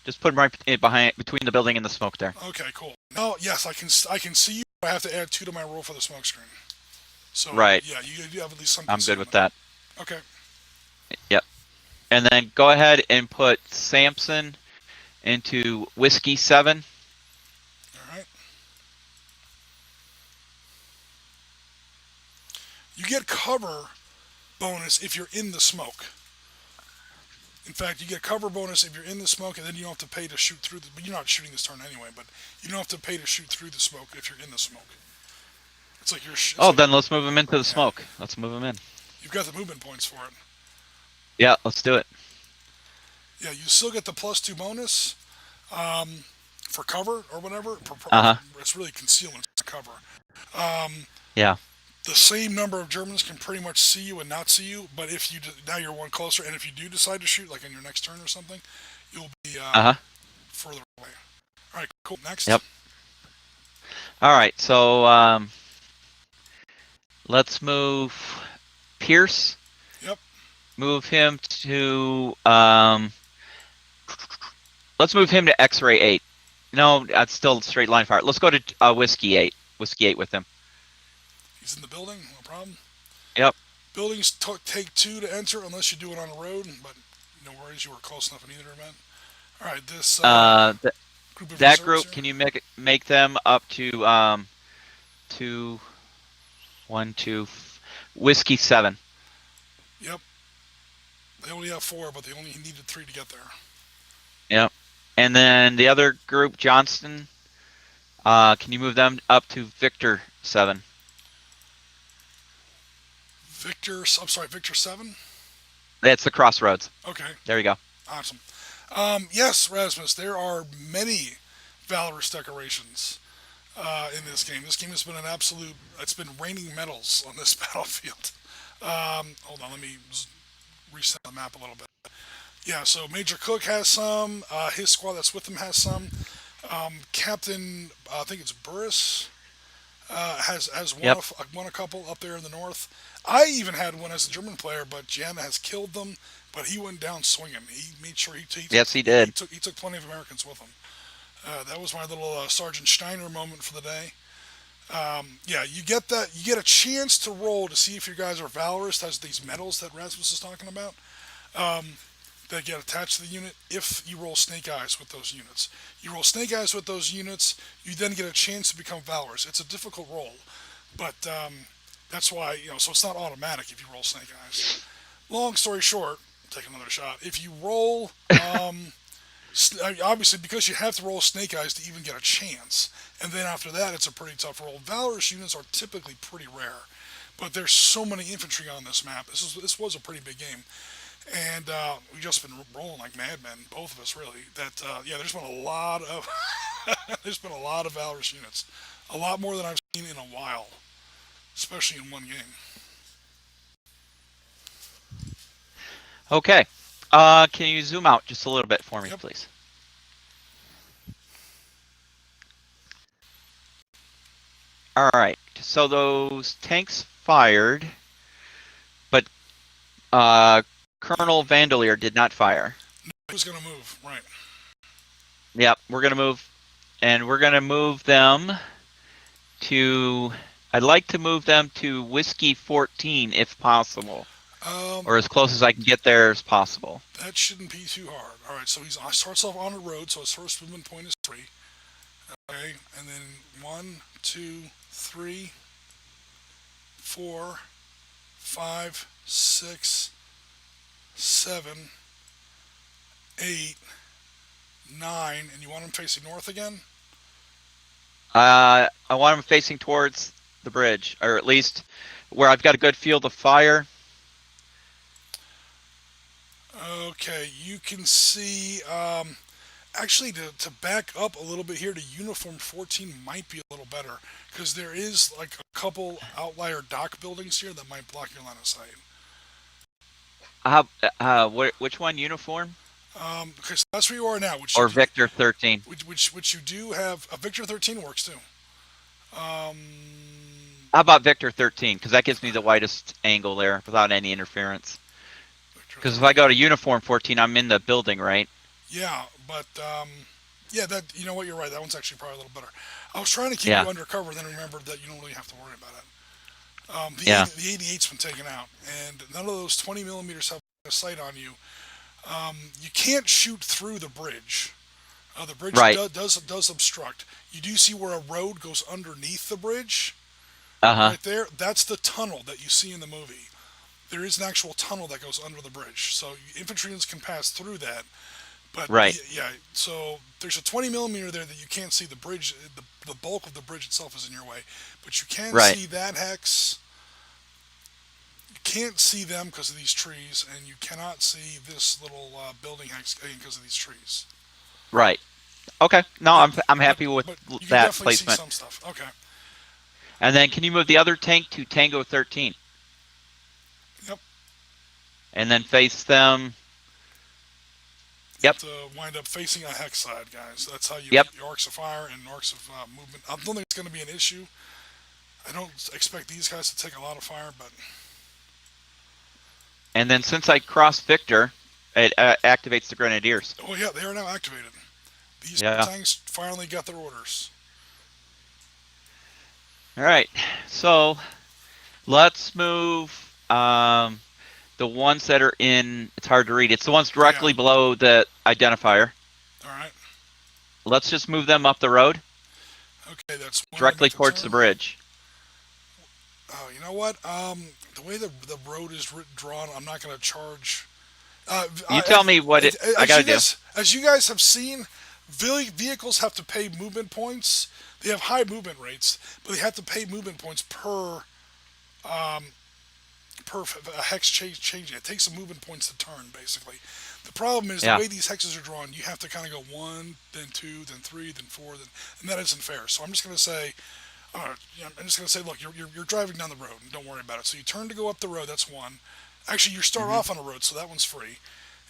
B: Just put them right between the building and the smoke there.
A: Okay, cool. Now, yes, I can see you. I have to add 2 to my roll for the smoke screen. So
B: right.
A: Yeah, you have at least something.
B: I'm good with that.
A: Okay.
B: Yep. And then go ahead and put Samson into Whiskey 7.
A: All right. You get cover bonus if you're in the smoke. In fact, you get cover bonus if you're in the smoke, and then you don't have to pay to shoot through the... But you're not shooting this turn anyway, but you don't have to pay to shoot through the smoke if you're in the smoke. It's like you're...
B: Then let's move them into the smoke. Let's move them in.
A: You've got the movement points for it.
B: Yeah, let's do it.
A: Yeah, you still get the +2 bonus for cover or whatever. It's really concealment cover.
B: Yeah.
A: The same number of Germans can pretty much see you and not see you, but if you now you're one closer, and if you do decide to shoot, like on your next turn or something, you'll be further away. All right, cool. Next.
B: Yep. All right, so let's move Pierce.
A: Yep.
B: Move him to let's move him to X-ray 8. No, that's still straight line fire. Let's go to Whiskey 8. Whiskey 8 with him.
A: He's in the building, no problem.
B: Yep.
A: Buildings take 2 to enter unless you do it on the road, but no worries, you were close enough in either event. All right, this group of
B: that group,
A: here.
B: can you make them up to 2, 1, 2, Whiskey 7?
A: Yep. They only have 4, but they only needed 3 to get there.
B: Yep. And then the other group, Johnston, can you move them up to Victor 7?
A: Victor 7?
B: That's the crossroads.
A: Okay.
B: There you go.
A: Awesome. Yes, Rasmus, there are many valorous decorations in this game. This game has been it's been raining medals on this battlefield. Hold on, let me reset the map a little bit. Yeah, so Major Cook has some. His squad that's with him has some. Captain, I think it's Burris, has won a couple up there in the north. I even had one as a German player, but Gianna has killed them. But he went down swinging. He made sure he did. He took plenty of Americans with him. That was my little Sergeant Steiner moment for the day. Yeah, you get that. You get a chance to roll to see if your guys are valorous. That's these medals that Rasmus is talking about. That get attached to the unit if you roll Snake Eyes with those units. You roll Snake Eyes with those units, you then get a chance to become valorous. It's a difficult roll, but that's why, so it's not automatic if you roll Snake Eyes. Long story short, take another shot. If you roll, obviously because you have to roll Snake Eyes to even get a chance, and then after that it's a pretty tough roll. Valorous units are typically pretty rare, but there's so many infantry on this map. This was a pretty big game. And we've just been rolling like madmen, both of us really. That yeah, there's been a lot of there's been a lot of Valorous units, a lot more than I've seen in a while, especially in one game.
B: Okay. Can you zoom out just a little bit for me,
A: Yep.
B: please? All right. So those tanks fired, but Colonel Vandalier did not fire.
A: Who's gonna move? Right.
B: Yep, we're gonna move, and we're gonna move them to. I'd like to move them to Whiskey 14 if possible, or as close as I can get there as possible.
A: That shouldn't be too hard. All right. So he starts off on a road, so his first movement point is 3. Okay, and then 1, 2, 3, 4, 5, 6, 7, 8, 9, and you want him facing north again?
B: I want them facing towards the bridge, or at least where I've got a good field of fire.
A: Okay, you can see. Actually, to back up a little bit here to Uniform 14 might be a little better because there is like a couple outlier dock buildings here that might block your line of sight.
B: Which one? Uniform
A: Okay, so that's where you are now,
B: or Victor 13?
A: which you do have. Victor 13 works too. Um,
B: How about Victor 13? Because that gives me the widest angle there without any interference. Because if I go to Uniform 14, I'm in the building, right?
A: Yeah, but yeah, that you know what, you're right. That one's actually probably a little better. I was trying to keep
B: Yeah.
A: you undercover, then remembered that you don't really have to worry about it.
B: Yeah.
A: The 88's been taken out, and none of those 20 millimeters have a sight on you. You can't shoot through the bridge. The bridge
B: Right.
A: does obstruct. You do see where a road goes underneath the bridge,
B: Uh-huh.
A: right there. That's the tunnel that you see in the movie. There is an actual tunnel that goes under the bridge, so infantrymen can pass through that. But
B: Right.
A: yeah, so there's a 20 millimeter there that you can't see the bridge. The bulk of the bridge itself is in your way, but you can
B: Right.
A: see that hex. You can't see them because of these trees, and you cannot see this little building hex because of these trees.
B: Right. Okay. No, I'm happy with
A: But you can
B: that
A: definitely see
B: placement.
A: some stuff. Okay.
B: And then can you move the other tank to Tango 13?
A: Yep.
B: And then face them.
A: You
B: Yep.
A: have to wind up facing a hex side, guys. That's how you
B: Yep.
A: get your arcs of fire and arcs of movement. I don't think it's going to be an issue. I don't expect these guys to take a lot of fire, but
B: And then since I cross Victor, it activates the Grenadiers.
A: oh yeah, they are now activated. These
B: Yeah.
A: tanks finally got their orders.
B: All right. So let's move the ones that are in. It's hard to read. It's the ones directly
A: Yeah.
B: below the identifier.
A: All right.
B: Let's just move them up the road
A: Okay, that's one
B: directly
A: to
B: towards the
A: turn.
B: bridge.
A: Oh, you know what? The way the road is drawn, I'm not going to charge.
B: You tell me what I gotta do.
A: As you guys have seen, vehicles have to pay movement points. They have high movement rates, but they have to pay movement points per hex changing. It takes some movement points to turn, basically. The problem is
B: Yeah.
A: the way these hexes are drawn. You have to kind of go 1, then 2, then 3, then 4, and that isn't fair. So I'm just going to say. I'm just going to say, look, you're driving down the road, and don't worry about it. So you turn to go up the road, that's 1. Actually, you start off on a road, so that one's free.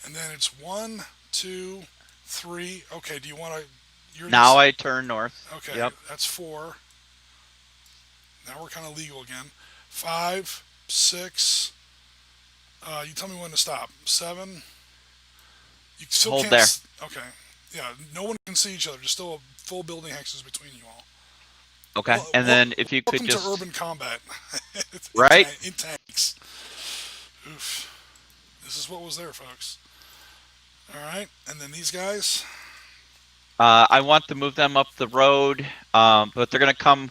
A: And then it's 1, 2, 3. Okay, do you want to...
B: Now I turn north.
A: Okay,
B: Yep.
A: that's 4. Now we're kind of legal again. 5, 6. You tell me when to stop. 7. You still
B: Hold
A: can't...
B: there.
A: Okay. Yeah, no one can see each other. There's still a full building hexes between you all.
B: Okay. And then if you could
A: Welcome
B: just
A: to urban combat.
B: Right?
A: In tanks. Oof. This is what was there, folks. All right, and then these guys.
B: I want to move them up the road, but they're going to come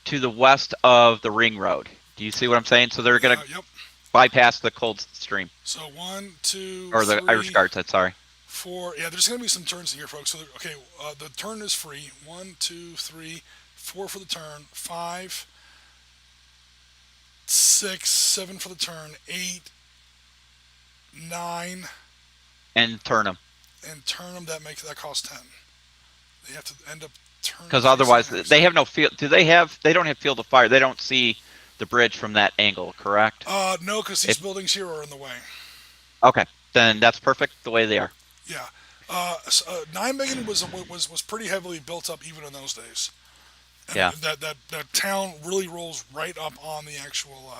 B: to the west of the ring road. Do you see what I'm saying? So they're going to
A: Yep.
B: bypass the cold stream
A: So 1, 2,
B: or the
A: 3,
B: Irish Guards. That's sorry.
A: 4. Yeah, there's going to be some turns in here, folks. So okay, the turn is free. 1, 2, 3, 4 for the turn. 5, 6, 7 for the turn. 8, 9,
B: and turn them.
A: and turn them. That costs 10. They have to end up turning
B: Because
A: facing
B: otherwise,
A: the
B: they
A: opposite.
B: have no field. Do they have? They don't have field of fire. They don't see the bridge from that angle, correct?
A: No, because these
B: If
A: buildings here are in the way.
B: okay, then that's perfect the way they are.
A: Yeah. 9 million was pretty heavily built up even in those days, and
B: Yeah.
A: that town really rolls right up on the actual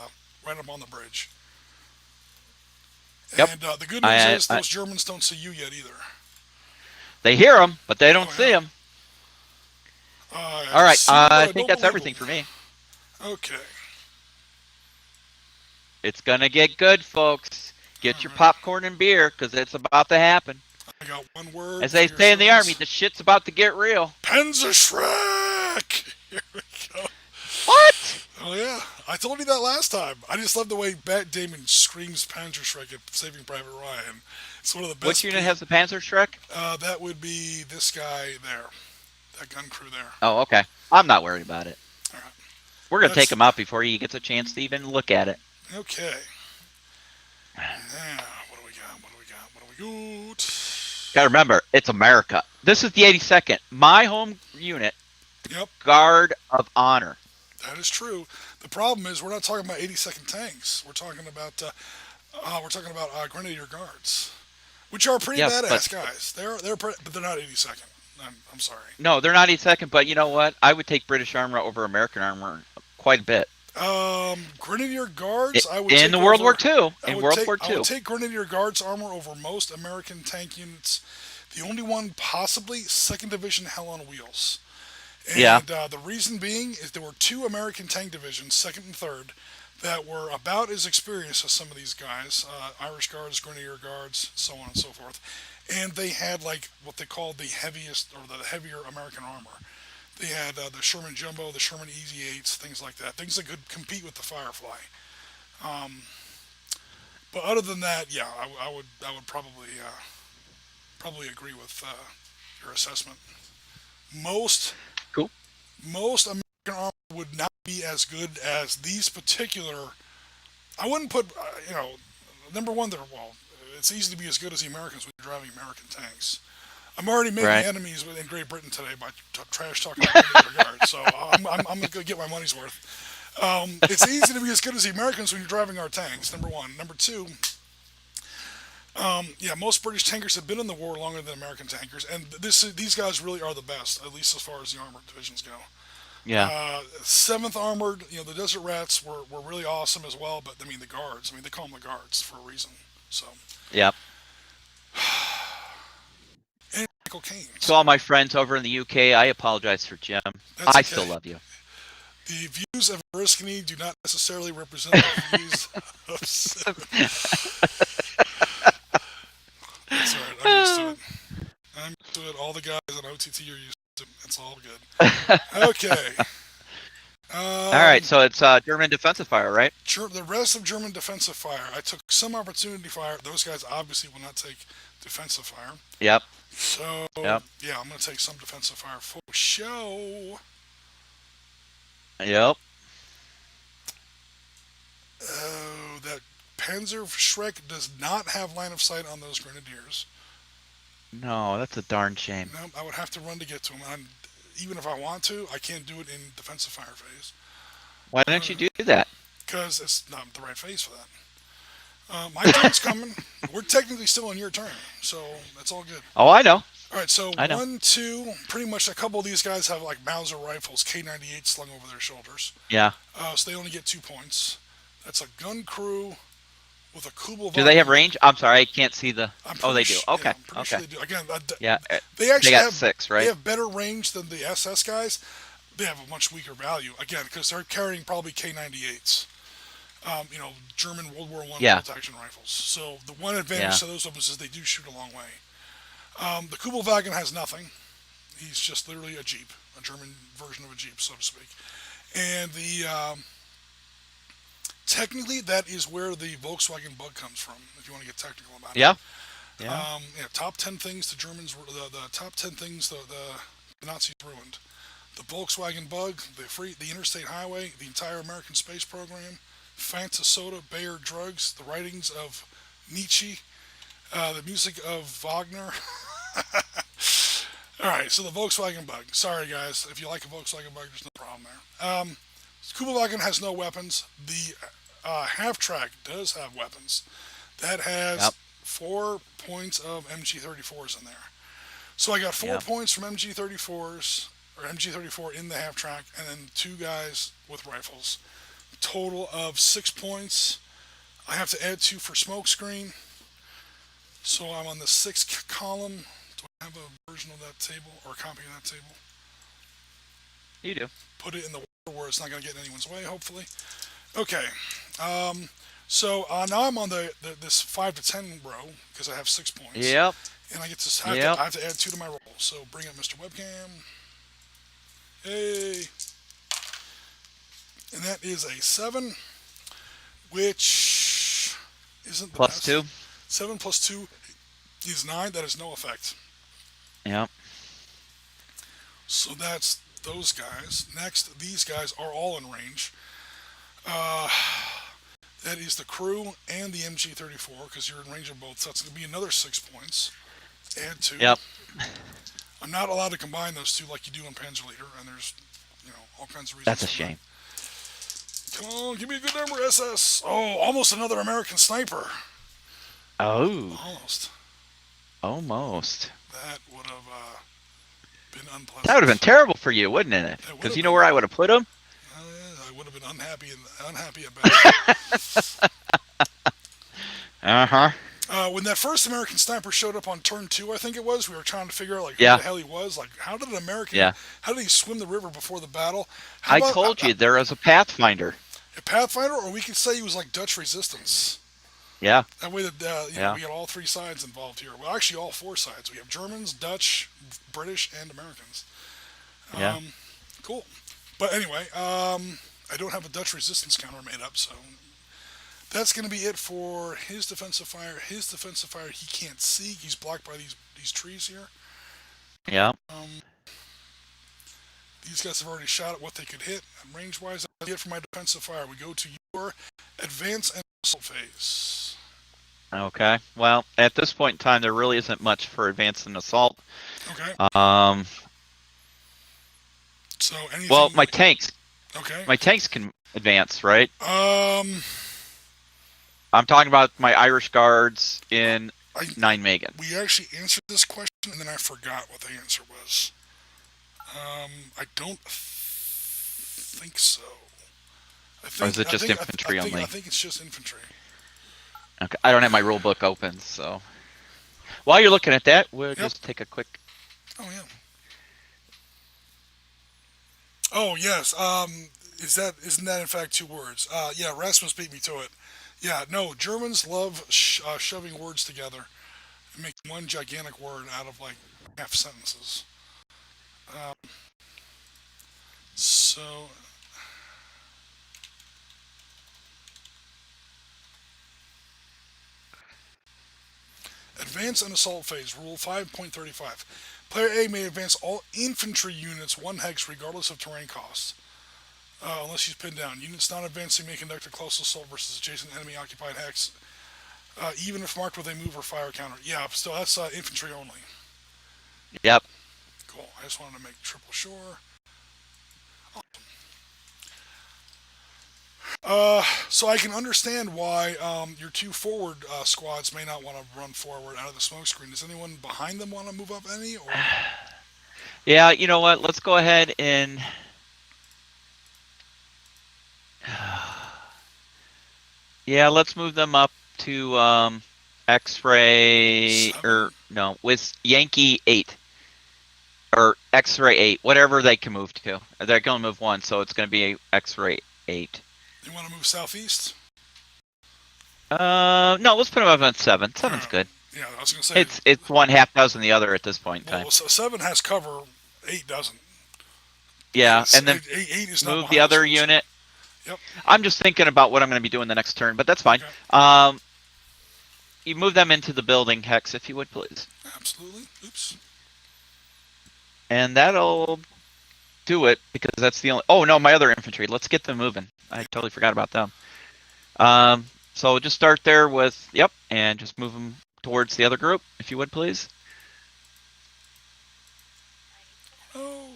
A: right up on the bridge.
B: Yep.
A: And the good news
B: I,
A: is
B: I
A: those Germans don't see you yet either.
B: they hear them, but they don't
A: Oh
B: see
A: yeah.
B: them. All
A: I
B: right.
A: see them, but
B: I
A: I
B: think
A: don't
B: that's
A: believe
B: everything
A: them.
B: for me.
A: Okay.
B: It's gonna get good, folks.
A: All
B: Get your
A: right.
B: popcorn and beer, because it's about to happen.
A: I got one word
B: As
A: for
B: they
A: your
B: say in the army,
A: service.
B: the shit's about to get real.
A: Panzerschreck! Here we go.
B: What?
A: Oh yeah, I told you that last time. I just love the way Matt Damon screams Panzerschreck at Saving Private Ryan. It's one of the
B: Which
A: best.
B: unit has the Panzerschreck?
A: That would be this guy there, that gun crew there.
B: Oh, okay. I'm not worried about it.
A: All right,
B: We're gonna take
A: that's
B: him out before he gets a chance to even look at it.
A: okay. Now, what do we got? What do we got? What do we got?
B: Gotta remember, it's America. This is the 82nd, my home unit,
A: Yep,
B: Guard of Honor.
A: that is true. The problem is we're not talking about 82nd tanks. We're talking about Grenadier Guards, which are pretty
B: Yes, but
A: badass guys. But they're not 82nd. I'm sorry.
B: no, they're not 82nd. But you know what? I would take British armor over American armor quite a bit.
A: Grenadier Guards, I would
B: In
A: take
B: the World
A: over.
B: War II.
A: I
B: In
A: would
B: World
A: take
B: War
A: I
B: II.
A: would take Grenadier Guards armor over most American tank units. The only one possibly Second Division Hell on Wheels.
B: Yeah.
A: And the reason being is there were two American tank divisions, second and third, that were about as experienced as some of these guys, Irish Guards, Grenadier Guards, so on and so forth. And they had like what they called the heaviest or the heavier American armor. They had the Sherman Jumbo, the Sherman Easy 8s, things like that, things that could compete with the Firefly. Um, but other than that, yeah, I would probably agree with your assessment. Most
B: Cool.
A: most American armor would not be as good as these particular. I wouldn't put number one. It's easy to be as good as the Americans when you're driving American tanks. I'm already making
B: Right.
A: enemies in Great Britain today by trash talking about Grenadier Guards, so I'm going to get my money's worth. It's easy to be as good as the Americans when you're driving our tanks. Number one. Number two. Yeah, most British tankers have been in the war longer than American tankers, and these guys really are the best, at least as far as the armored divisions go.
B: Yeah.
A: 7th Armored, the Desert Rats were really awesome as well, but I mean the guards. I mean they call them the guards for a reason. So,
B: Yep.
A: and Michael Caines.
B: To all my friends over in the UK, I apologize for Jim.
A: That's
B: I
A: okay.
B: still love you.
A: The views of Oriskany do not necessarily represent the views of. That's all right. I'm used to it. I'm used to it. All the guys on OTT are used to it. It's all good. Okay.
B: All right, so it's German defensive fire, right?
A: The rest of German defensive fire. I took some opportunity fire. Those guys obviously will not take defensive fire.
B: Yep.
A: So,
B: Yep.
A: yeah, I'm going to take some defensive fire for show.
B: Yep.
A: Oh, that Panzer Schreck does not have line of sight on those grenadiers.
B: No, that's a darn shame.
A: No, I would have to run to get to them. Even if I want to, I can't do it in defensive fire phase.
B: Why don't you do that?
A: Because it's not the right phase for that. My turn's coming. We're technically still in your turn, so that's all good.
B: Oh, I know.
A: All right, so
B: I know.
A: 1, 2, pretty much a couple of these guys have like Mauser rifles, K98 slung over their shoulders.
B: Yeah.
A: So they only get 2 points. That's a gun crew with a Kubel.
B: Do they have range? I'm sorry, I can't see the.
A: I'm
B: Oh, they
A: pretty
B: do.
A: su-
B: Okay.
A: Yeah, I'm pretty
B: Okay.
A: sure they do. Again,
B: Yeah.
A: they actually
B: got
A: have
B: 6,
A: They
B: right?
A: have better range than the SS guys. They have a much weaker value again because they're carrying probably K98s. German World War I
B: Yeah.
A: protection rifles. So the one advantage
B: Yeah.
A: to those weapons is they do shoot a long way. The Kubelwagen has nothing. He's just literally a Jeep, a German version of a Jeep, so to speak. And technically that is where the Volkswagen Bug comes from, if you want to get technical about it.
B: Yeah. Yeah.
A: Top 10 things the Germans, the top 10 things the Nazis ruined. The Volkswagen Bug, the interstate highway, the entire American space program, Fanta soda, Bayer drugs, the writings of Nietzsche, the music of Wagner. All right, so the Volkswagen Bug. Sorry, guys, if you like a Volkswagen Bug, there's no problem there. Kubelwagen has no weapons. The half track does have weapons. That has
B: Yep.
A: 4 points of MG34s in there. So I got 4
B: Yep.
A: points from MG34s or MG34 in the half track, and then 2 guys with rifles. Total of 6 points. I have to add 2 for smokescreen. So I'm on the 6th column. Do I have a version of that table or a copy of that table?
B: You do.
A: Put it in the water where it's not going to get in anyone's way, hopefully. Okay. So now I'm on this 5 to 10 row because I have 6 points.
B: Yep.
A: And I get to have,
B: Yep.
A: I have to add 2 to my roll. So bring up Mr. Webcam. Hey. And that is a 7, which isn't the
B: Plus
A: best.
B: 2.
A: 7 plus 2 is 9. That has no effect.
B: Yep.
A: So that's those guys. Next, these guys are all in range. That is the crew and the MG34 because you're in range of both. So that's going to be another 6 points. Add 2.
B: Yep.
A: I'm not allowed to combine those 2 like you do in Panzer Leader, and there's all kinds of reasons.
B: That's a shame.
A: Come on, give me a good number, SS. Oh, almost another American sniper.
B: Oh.
A: Almost.
B: Almost.
A: That would have been unpleasant.
B: That would have been terrible for you, wouldn't it? Because you know where I would have put him?
A: I would have been unhappy at best.
B: Uh-huh.
A: When that first American sniper showed up on turn 2, I think it was, we were trying to figure out
B: Yeah.
A: who the hell he was. Like, how did an American?
B: Yeah.
A: How did he swim the river before the battle?
B: I told you there was a Pathfinder.
A: A Pathfinder, or we could say he was like Dutch Resistance.
B: Yeah.
A: That way that
B: Yeah.
A: we got all 3 sides involved here. Well, actually, all 4 sides. We have Germans, Dutch, British, and Americans.
B: Yeah.
A: Cool. But anyway, I don't have a Dutch resistance counter made up, so that's going to be it for his defensive fire. His defensive fire, he can't see. He's blocked by these trees here.
B: Yeah.
A: These guys have already shot at what they could hit. And range-wise, that's it for my defensive fire. We go to your advance and assault phase.
B: Okay. Well, at this point in time, there really isn't much for advance and assault.
A: Okay. So anything.
B: Well, my tanks
A: Okay.
B: can advance, right? I'm talking about my Irish Guards in 9 Megan.
A: We actually answered this question, and then I forgot what the answer was. I don't think so.
B: Or is it just infantry only?
A: I think it's just infantry.
B: Okay. I don't have my rule book open, so while you're looking at that, we'll just take a quick.
A: Oh yeah. Oh yes. Isn't that in fact 2 words? Yeah. Rasmus beat me to it. Yeah. No. Germans love shoving words together and making one gigantic word out of like half sentences. So. Advance and assault phase, rule 5.35. Player A may advance all infantry units 1 hex regardless of terrain cost. Unless she's pinned down. Units not advancing may conduct a close assault versus adjacent enemy occupied hex, even if marked with a move or fire counter. Yeah, so that's infantry only.
B: Yep.
A: Cool. I just wanted to make triple sure. So I can understand why your 2 forward squads may not want to run forward out of the smoke screen. Does anyone behind them want to move up any? Or?
B: Yeah, you know what? Let's go ahead and. Yeah, let's move them up to X-ray
A: 7.
B: or no, with Yankee 8 or X-ray 8, whatever they can move to. They're going to move 1, so it's going to be X-ray 8.
A: You want to move southeast?
B: No, let's put them up on 7. 7's good.
A: Yeah, I was going to say.
B: It's 1/2 dozen the other at this point in time.
A: Well, so 7 has cover, 8 doesn't.
B: Yeah, and then
A: 8 is not
B: move the other unit.
A: Yep.
B: I'm just thinking about what I'm going to be doing the next turn, but that's fine.
A: Okay.
B: You move them into the building, Hex, if you would, please.
A: Absolutely. Oops.
B: And that'll do it, because that's the only... Oh, no, my other infantry. Let's get them moving. I totally forgot about them. So just start there with, yep, and just move them towards the other group, if you would, please.
A: Oh,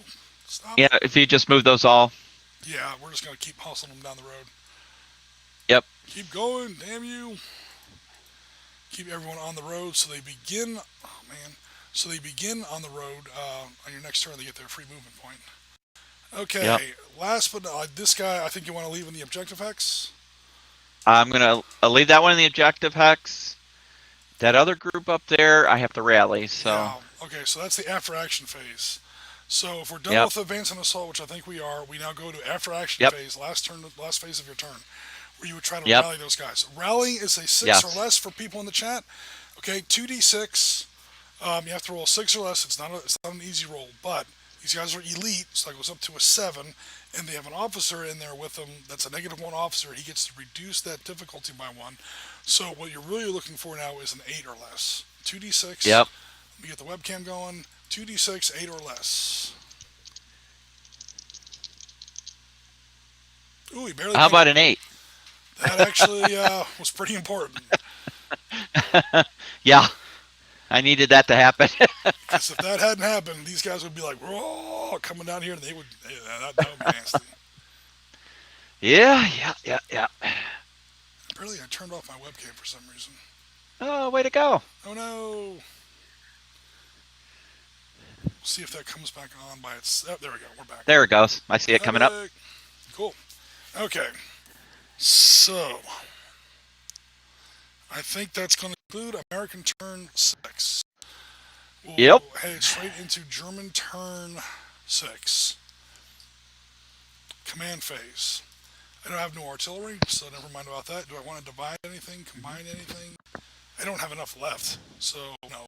A: stop
B: Yeah,
A: it.
B: if you just move those all.
A: Yeah, we're just going to keep hustling them down the road.
B: Yep.
A: Keep going, damn you. Keep everyone on the road so they begin. Oh, man. So they begin on the road. On your next turn, they get their free movement point. Okay,
B: Yep.
A: last but not this guy, I think you want to leave in the objective hex.
B: I'm going to leave that one in the objective hex. That other group up there, I have to rally, so.
A: Yeah, okay, so that's the after action phase. So if we're done
B: Yep.
A: with advance and assault, which I think we are, we now go to after action
B: Yep.
A: phase, last phase of your turn, where you would try to
B: Yep.
A: rally those guys. Rallying is a 6
B: Yes.
A: or less for people in the chat. Okay, 2d6. You have to roll 6 or less. It's not an easy roll, but these guys are elite, so that goes up to a 7, and they have an officer in there with them that's a -1 officer. He gets to reduce that difficulty by 1. So what you're really looking for now is an 8 or less. 2d6.
B: Yep.
A: Let me get the webcam going. 2d6, 8 or less. Ooh, he barely.
B: How about an 8?
A: That actually was pretty important.
B: Yeah. I needed that to happen.
A: Because if that hadn't happened, these guys would be like, "Whoa!" coming down here, and they would. That would be nasty.
B: Yeah.
A: Apparently, I turned off my webcam for some reason.
B: Oh, way to go.
A: Oh no! We'll see if that comes back on by its. Oh, there we go. We're back.
B: There it goes. I see it coming up.
A: Cool. Okay. So, I think that's going to include American turn 6. We'll
B: Yep.
A: head straight into German turn 6. Command phase. I don't have no artillery, so never mind about that. Do I want to divide anything, combine anything? I don't have enough left, so no.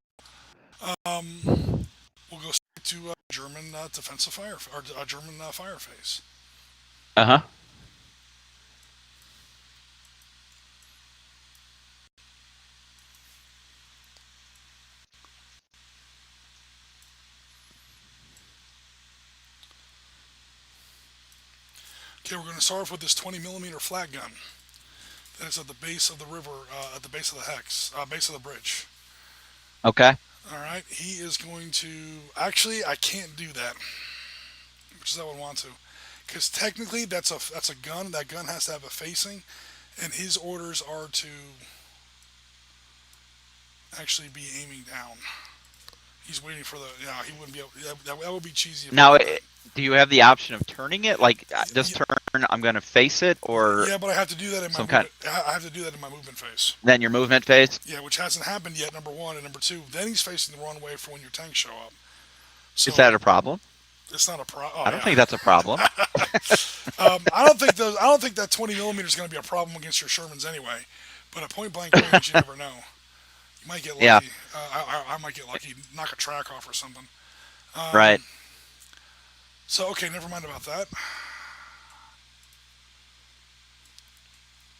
A: We'll go straight to German defensive fire, or German fire phase.
B: Uh-huh.
A: Okay, we're going to start off with this 20mm flat gun that is at the base of the river, at the base of the hex, base of the bridge.
B: Okay.
A: All right, he is going to. Actually, I can't do that, which is I would want to, because technically that's a gun. That gun has to have a facing, and his orders are to actually be aiming down. He's waiting for the. Yeah, he wouldn't be able. That would be cheesy. If
B: Now,
A: he did that.
B: do you have the option of turning it? Like this turn, I'm going to face it, or
A: Yeah, but I have to do that in my. I have to do that in my movement phase.
B: then your movement phase?
A: Yeah, which hasn't happened yet. Number one, and number two, then he's facing the wrong way for when your tanks show up. So
B: Is that a problem?
A: it's not a problem. Oh,
B: I don't think that's a problem.
A: I don't think those. I don't think that 20mm is going to be a problem against your Shermans anyway. But at point blank range, you never know. You might get lucky.
B: Yeah.
A: I might get lucky, knock a track off or something.
B: Right.
A: So okay, never mind about that.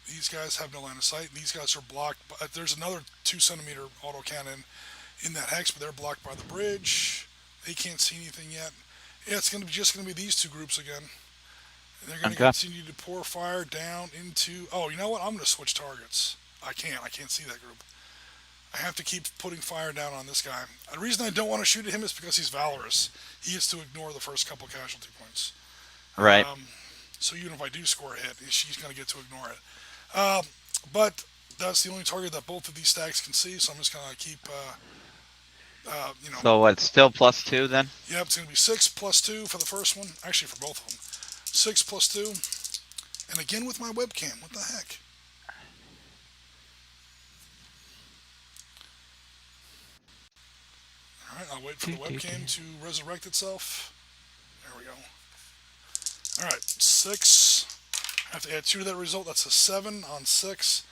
A: These guys have no line of sight. These guys are blocked. There's another 2cm autocannon in that hex, but they're blocked by the bridge. They can't see anything yet. Yeah, it's just going to be these two groups again. And they're going to continue to pour fire down into. Oh, you know what? I'm going to switch targets. I can't see that group. I have to keep putting fire down on this guy. The reason I don't want to shoot at him is because he's valorous. He gets to ignore the first couple casualty points.
B: Right.
A: So even if I do score a hit, she's going to get to ignore it. But that's the only target that both of these stacks can see, so I'm just going to keep,
B: So it's still +2 then?
A: Yep, it's going to be 6 + 2 for the first one. Actually, for both of them. 6 + 2. And again with my webcam. What the heck? Alright, I'll wait for the webcam to resurrect itself. There we go. Alright, 6. I have to add 2 to that result. That's a 7 on 6.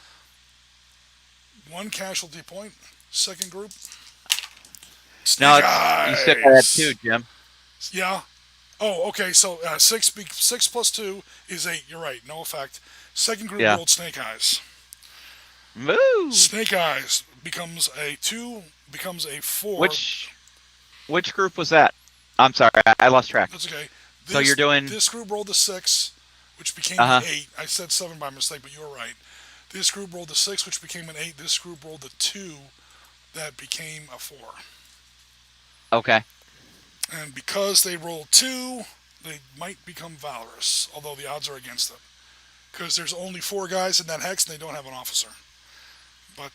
A: 1 casualty point. Second group.
B: No, you said I had 2, Jim.
A: Yeah. Oh, okay. So 6 + 2 is 8. You're right. No effect. Second group rolled Snake Eyes.
B: Woo!
A: Snake Eyes becomes a 2, becomes a 4.
B: Which group was that? I'm sorry, I lost track.
A: That's okay.
B: So you're doing
A: this group rolled a 6, which became an 8. I said 7 by mistake, but you were right. This group rolled a 6, which became an 8. This group rolled a 2, that became a 4.
B: Okay.
A: And because they rolled 2, they might become valorous, although the odds are against them. Because there's only 4 guys in that hex and they don't have an officer. But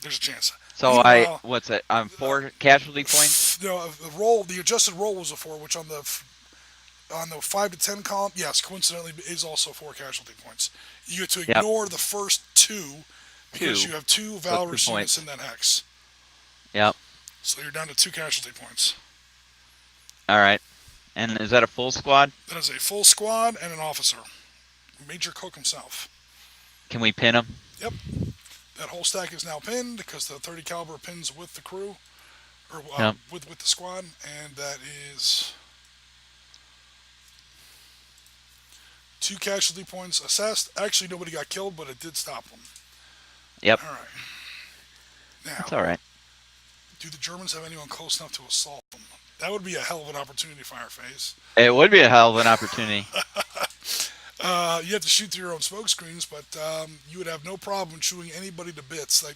A: there's a chance.
B: So
A: Meanwhile,
B: what's it? 4 casualty points?
A: The adjusted roll was a 4, which on the 5 to 10 column, yes, coincidentally is also 4 casualty points. You get to ignore the first 2 because you have 2 valorous units in that hex.
B: Yep.
A: So you're down to 2 casualty points.
B: All right. And is that a full squad?
A: That is a full squad and an officer. Major Cook himself.
B: Can we pin him?
A: Yep. That whole stack is now pinned because the 30 caliber pins with the crew, or with the squad, and that is 2 casualty points assessed. Actually, nobody got killed, but it did stop them.
B: Yep.
A: All right. Now,
B: that's all right.
A: Do the Germans have anyone close enough to assault them? That would be a hell of an opportunity, Fireface.
B: It would be a hell of an opportunity.
A: You have to shoot through your own smoke screens, but you would have no problem shooting anybody to bits that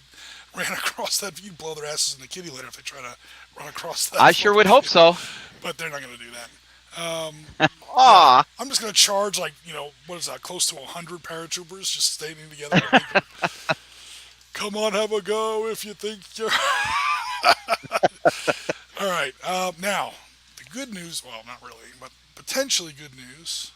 A: ran across that. You'd blow their asses in the kitty litter if they try to run across that.
B: I sure would hope so.
A: But they're not going to do that.
B: Aw.
A: I'm just going to charge, what is that, close to 100 paratroopers just standing together. Come on, have a go if you think you're... All right. Now, the good news, well, not really, but potentially good news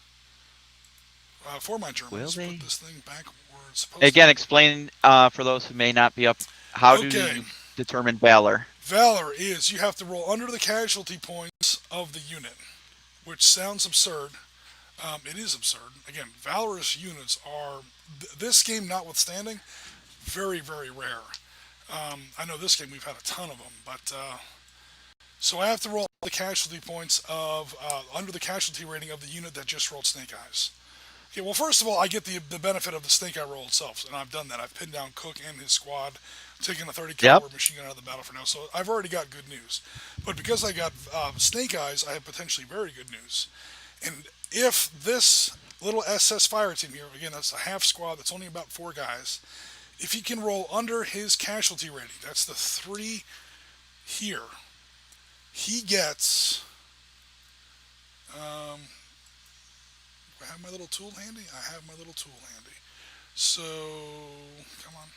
A: for my Germans. Put this thing back where it's supposed
B: Again,
A: to.
B: explain for those who may not be up, how do you determine valor?
A: Valor is you have to roll under the casualty points of the unit, which sounds absurd. It is absurd. Again, valorous units are, this game notwithstanding, very, very rare. I know this game we've had a ton of them, but so I have to roll the casualty points of under the casualty rating of the unit that just rolled Snake Eyes. Okay, well, first of all, I get the benefit of the Snake Eye roll itself, and I've done that. I've pinned down Cook and his squad, taken a 30 caliber machine gun out of the battle for now, so I've already got good news. But because I got Snake Eyes, I have potentially very good news. And if this little SS fire team here, again, that's a half squad, that's only about 4 guys, if he can roll under his casualty rating, that's the 3 here, he gets... I have my little tool handy? I have my little tool handy. So, come on.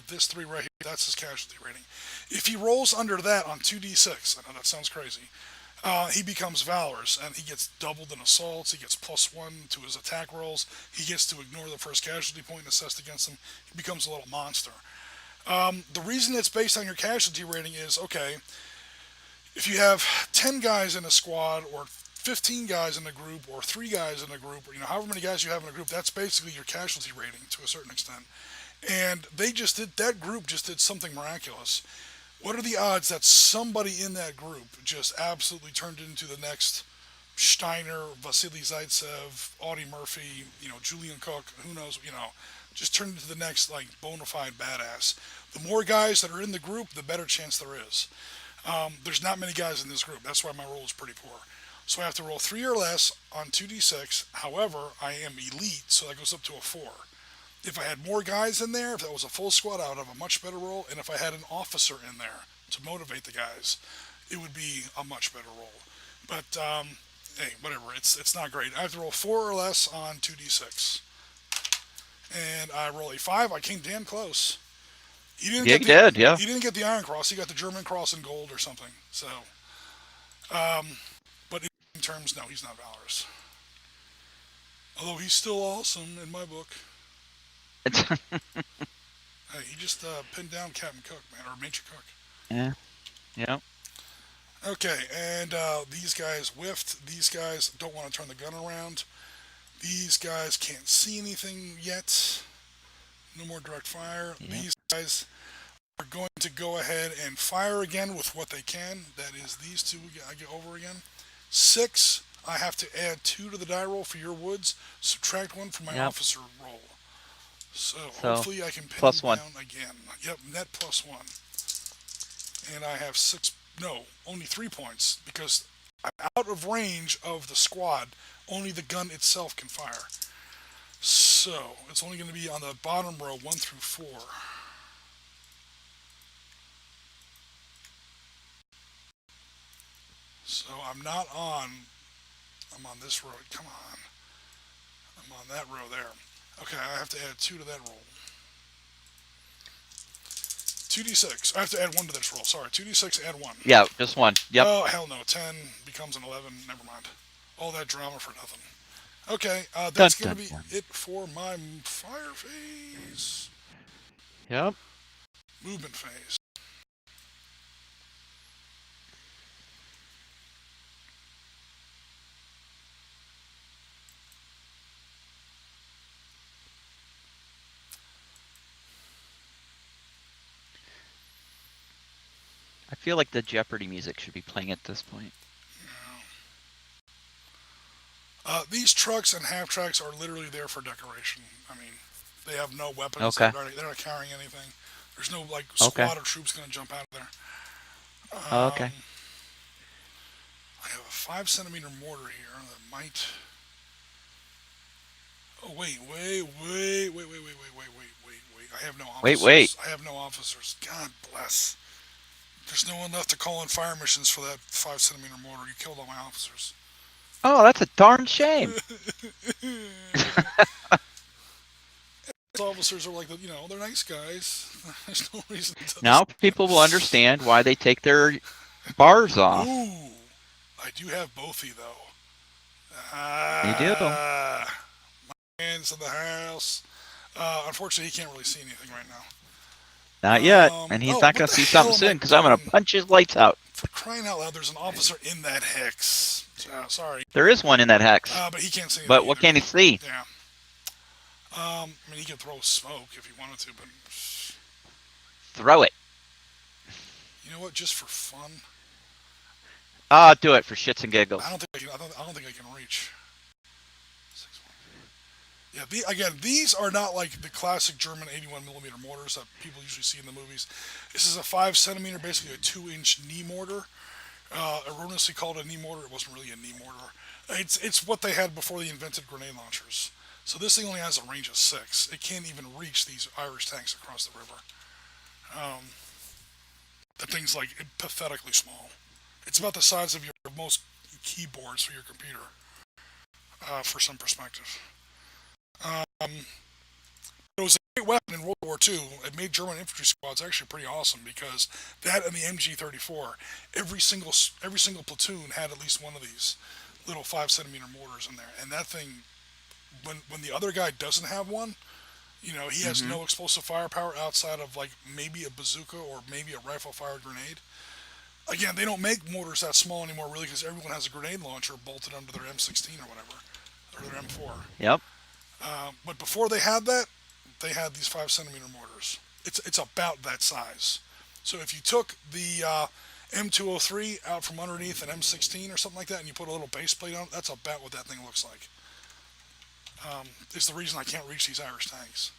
A: This 3 right here, that's his casualty rating. If he rolls under that on 2d6, I know that sounds crazy, he becomes valorous, and he gets doubled in assaults, he gets +1 to his attack rolls, he gets to ignore the first casualty point assessed against him, he becomes a little monster. The reason it's based on your casualty rating is, okay, if you have 10 guys in a squad, or 15 guys in a group, or 3 guys in a group, or however many guys you have in a group, that's basically your casualty rating to a certain extent. And that group just did something miraculous. What are the odds that somebody in that group just absolutely turned into the next Steiner, Vasily Zaitsev, Audie Murphy, Julian Cook, who knows, just turned into the next, bona fide badass. The more guys that are in the group, the better chance there is. There's not many guys in this group. That's why my roll is pretty poor. So I have to roll 3 or less on 2d6. However, I am elite, so that goes up to a 4. If I had more guys in there, if that was a full squad, I would have a much better roll. And if I had an officer in there to motivate the guys, it would be a much better roll. But, hey, whatever. It's not great. I have to roll 4 or less on 2d6. And I roll a 5. I came damn close. He didn't get the Iron Cross. He got the German Cross in gold or something. So, but in terms, no, he's not valorous. Although he's still awesome in my book. Hey, he just pinned down Captain Cook, man, or Major Cook.
B: Yeah.
A: Okay, and these guys whiffed. These guys don't want to turn the gun around. These guys can't see anything yet. No more direct fire. Yeah. These guys are going to go ahead and fire again with what they can. That is these 2 I get over again. 6, I have to add 2 to the die roll for your woods. Subtract 1 from my officer roll. So hopefully I can pin him down again. Yep, net +1. And I have only 3 points because I'm out of range of the squad. Only the gun itself can fire. So So it's only going to be on the bottom row 1 through 4. So I'm not on. I'm on this row. Come on. I'm on that row there. Okay, I have to add 2 to that roll. 2d6. I have to add 1 to this roll. Sorry, 2d6, add 1.
B: Yeah, just one. Yep.
A: Oh, hell no. 10 becomes an 11. Never mind. All that drama for nothing. Okay, that's going to be it for my fire phase.
B: Yep.
A: Movement phase.
B: I feel like the Jeopardy music should be playing at this point.
A: These trucks and half tracks are literally there for decoration. I mean, they have no weapons.
B: Okay.
A: They're not carrying anything. There's no like
B: Okay.
A: squad of troops going to jump out of there.
B: Okay.
A: I have a 5 centimeter mortar here that might. Oh wait! I have no officers.
B: Wait.
A: I have no officers. God bless. There's no one left to call in fire missions for that 5 centimeter mortar. You killed all my officers.
B: Oh, that's a darn shame.
A: Officers are like, they're nice guys. There's no reason to.
B: Now people will understand why they take their bars off.
A: Ooh, I do have Bothy though.
B: You do.
A: My man's in the house. Unfortunately, he can't really see anything right now.
B: Not yet, and he's not going to see something soon because I'm going to punch his lights out.
A: For crying out loud, there's an officer in that hex. Sorry.
B: There is one in that hex.
A: But he can't see anything.
B: But what can he see?
A: Yeah. I mean, he could throw smoke if he wanted to, but
B: Throw it.
A: you know what? Just for fun,
B: I'll do it for shits and giggles.
A: I don't think I can reach. Yeah. These are not like the classic German 81 millimeter mortars that people usually see in the movies. This is a 5 centimeter, basically a 2-inch knee mortar. Erroneously called a knee mortar. It wasn't really a knee mortar. It's what they had before they invented grenade launchers. So this thing only has a range of 6. It can't even reach these Irish tanks across the river. The thing's like pathetically small. It's about the size of your most keyboards for your computer. For some perspective. It was a great weapon in World War II. It made German infantry squads actually pretty awesome because that and the MG-34, every single platoon had at least one of these little 5 centimeter mortars in there. And that thing, when the other guy doesn't have one, he has no explosive firepower outside of like maybe a bazooka or maybe a rifle-fired grenade. Again, they don't make mortars that small anymore, really, because everyone has a grenade launcher bolted under their M16 or whatever, or their M4.
B: Yep.
A: But before they had that, they had these 5 centimeter mortars. It's about that size. So if you took the M203 out from underneath an M16 or something like that, and you put a little base plate on it, that's about what that thing looks like. It's the reason I can't reach these Irish tanks.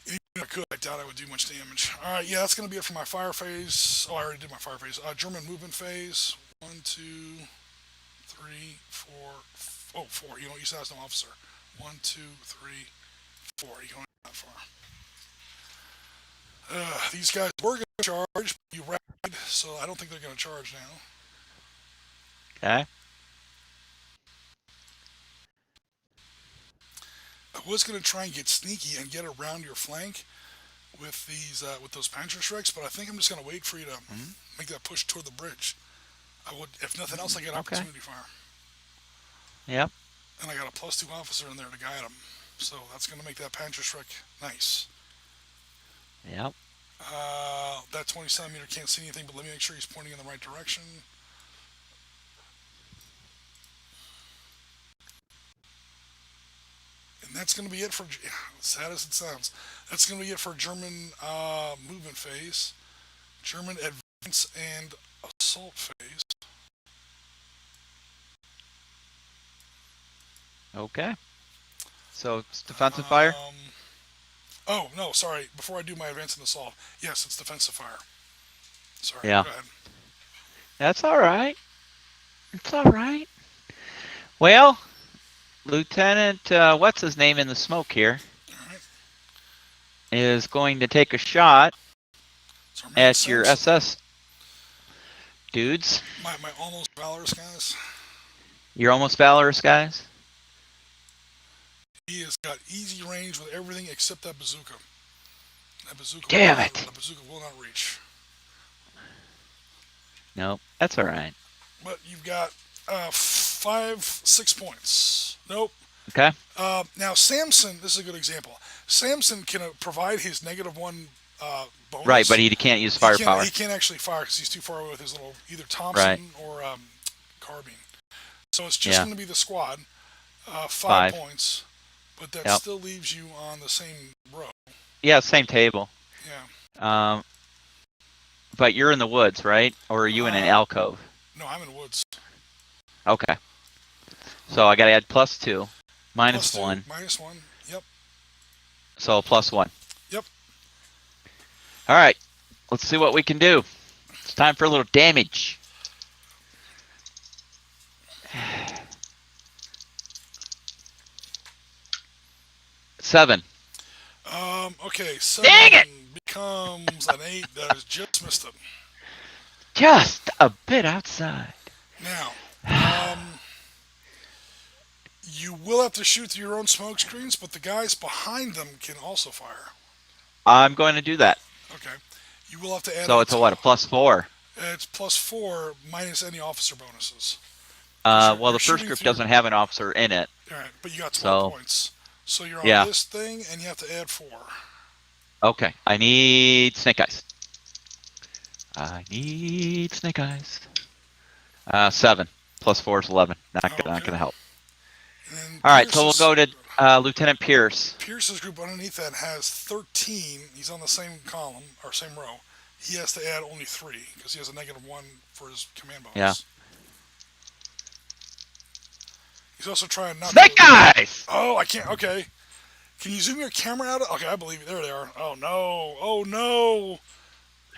A: Even if I could, I doubt I would do much damage. All right, yeah, that's going to be it for my fire phase. Oh, I already did my fire phase. German movement phase. 1, 2, 3, 4. Oh, 4. You said that's no officer. 1, 2, 3, 4. You don't that far. These guys were going to charge, but you rallied, so I don't think they're going to charge now.
B: Okay.
A: I was going to try and get sneaky and get around your flank with those Panzerschrecks, but I think I'm just going to wait for you to make that push toward the bridge. I would, if nothing else, I get opportunity fire.
B: Yep.
A: And I got a +2 officer in there to guide him, so that's going to make that Panzerschreck nice.
B: Yep.
A: That 20 centimeter can't see anything, but let me make sure he's pointing in the right direction. And that's going to be it for, sad as it sounds, that's going to be it for German movement phase, German advance and assault phase.
B: Okay. So it's defensive fire?
A: Oh, no, sorry. Before I do my advance and assault, yes, it's defensive fire. Sorry,
B: Yeah.
A: go ahead.
B: That's all right. It's all right. Well, Lieutenant, what's his name in the smoke here,
A: All right.
B: is going to take a shot
A: It's our man
B: at your
A: Samson.
B: SS dudes.
A: My almost valorous guys.
B: You're almost valorous, guys.
A: He has got easy range with everything except that bazooka.
B: Damn it.
A: That bazooka will not reach.
B: Nope, that's all right.
A: But you've got 6 points. Nope.
B: Okay.
A: Now Samson, this is a good example. Samson can provide his -1 bonus.
B: Right, but he can't use firepower.
A: He can't actually fire because he's too far away with his little either Thompson
B: Right.
A: or carbine. So it's just
B: Yeah.
A: going to be the squad, 5
B: 5.
A: points, but that
B: Yep.
A: still leaves you on the same row.
B: Yeah, same table.
A: Yeah.
B: But you're in the woods, right? Or are you in an alcove?
A: No, I'm in the woods.
B: Okay. So I got to add +2,
A: Plus two,
B: -1.
A: -1. Yep.
B: So +1.
A: Yep.
B: All right. Let's see what we can do. It's time for a little damage. Seven.
A: Okay. 7
B: Dang it!
A: becomes an 8. That is just missed it.
B: Just a bit outside.
A: Now, you will have to shoot through your own smoke screens, but the guys behind them can also fire.
B: I'm going to do that.
A: Okay. You will have to add.
B: So it's a what? A +4.
A: It's +4 minus any officer bonuses.
B: Well,
A: you're
B: the first
A: shooting
B: group
A: through-
B: doesn't have an officer in it.
A: All right, but you got 12
B: So-
A: points. So you're on
B: Yeah.
A: this thing, and you have to add 4.
B: Okay. I need snake eyes. I need snake eyes. 7 +4 is 11. Not
A: Okay.
B: gonna help.
A: And then
B: All right, so we'll
A: Pierce's-
B: go to Lieutenant Pierce.
A: Pierce's group underneath that has 13. He's on the same column or same row. He has to add only 3 because he has a -1 for his command bonus.
B: Yeah.
A: He's also trying not
B: Snake
A: to.
B: eyes.
A: Oh, I can't. Okay. Can you zoom your camera out? Okay, I believe you. There they are. Oh no. Oh no.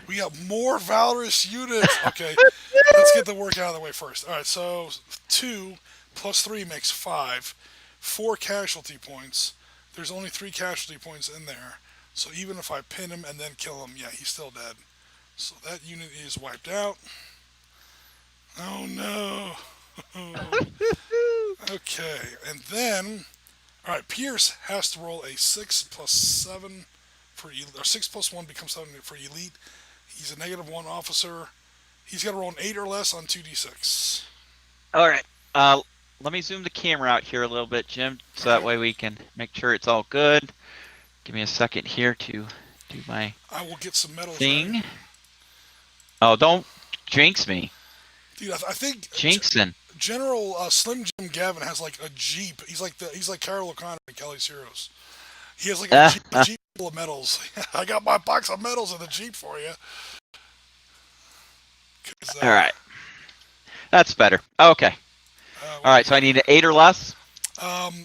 A: We got more valorous units. Okay. Let's get the work out of the way first. All right. So 2 + 3 makes 5. 4 casualty points. There's only 3 casualty points in there. So even if I pin him and then kill him, yeah, he's still dead. So that unit is wiped out. Oh no. Okay, and then, all right, Pierce has to roll a 6 + 7 for or 6 + 1 becomes 7 for elite. He's a -1 officer. He's got to roll an 8 or less on 2d6.
B: All right. Let me zoom the camera out here a little bit, Jim, so that way we can make sure it's all good. Give me a second here to do my
A: I will get some medals.
B: thing.
A: Ready.
B: Oh, don't jinx me.
A: Dude, I think
B: Jinxin'.
A: General Slim Jim Gavin has like a jeep. He's like Carol O'Connor in Kelly's Heroes. He has like a jeep full of medals. I got my box of medals in the jeep for you.
B: All right. That's better. Okay. All right, so I need an 8 or less.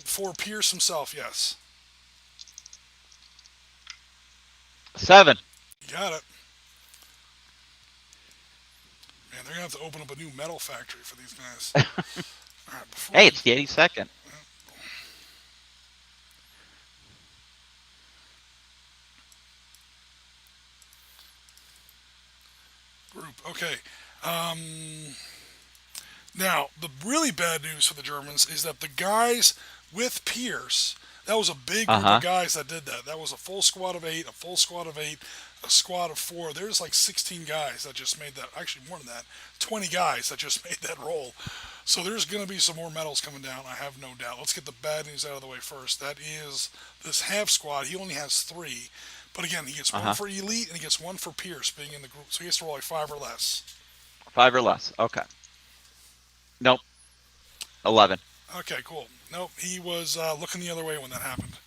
A: For Pierce himself, yes.
B: 7.
A: You got it. Man, they're gonna have to open up a new metal factory for these guys. All right,
B: Hey, it's the 82nd.
A: group. Okay. Now, the really bad news for the Germans is that the guys with Pierce, that was a big group of guys that did that. That was a full squad of 8, a full squad of 8, a squad of 4. There's like 16 guys that just made that. Actually, more than that. 20 guys that just made that roll. So there's going to be some more medals coming down, I have no doubt. Let's get the bad news out of the way first. That is this half squad. He only has 3. But again, he gets 1 for Elite and he gets 1 for Pierce being in the group. So he has to roll like 5 or less.
B: 5 or less. Okay. Nope. 11.
A: Okay, cool. Nope, he was looking the other way when that happened.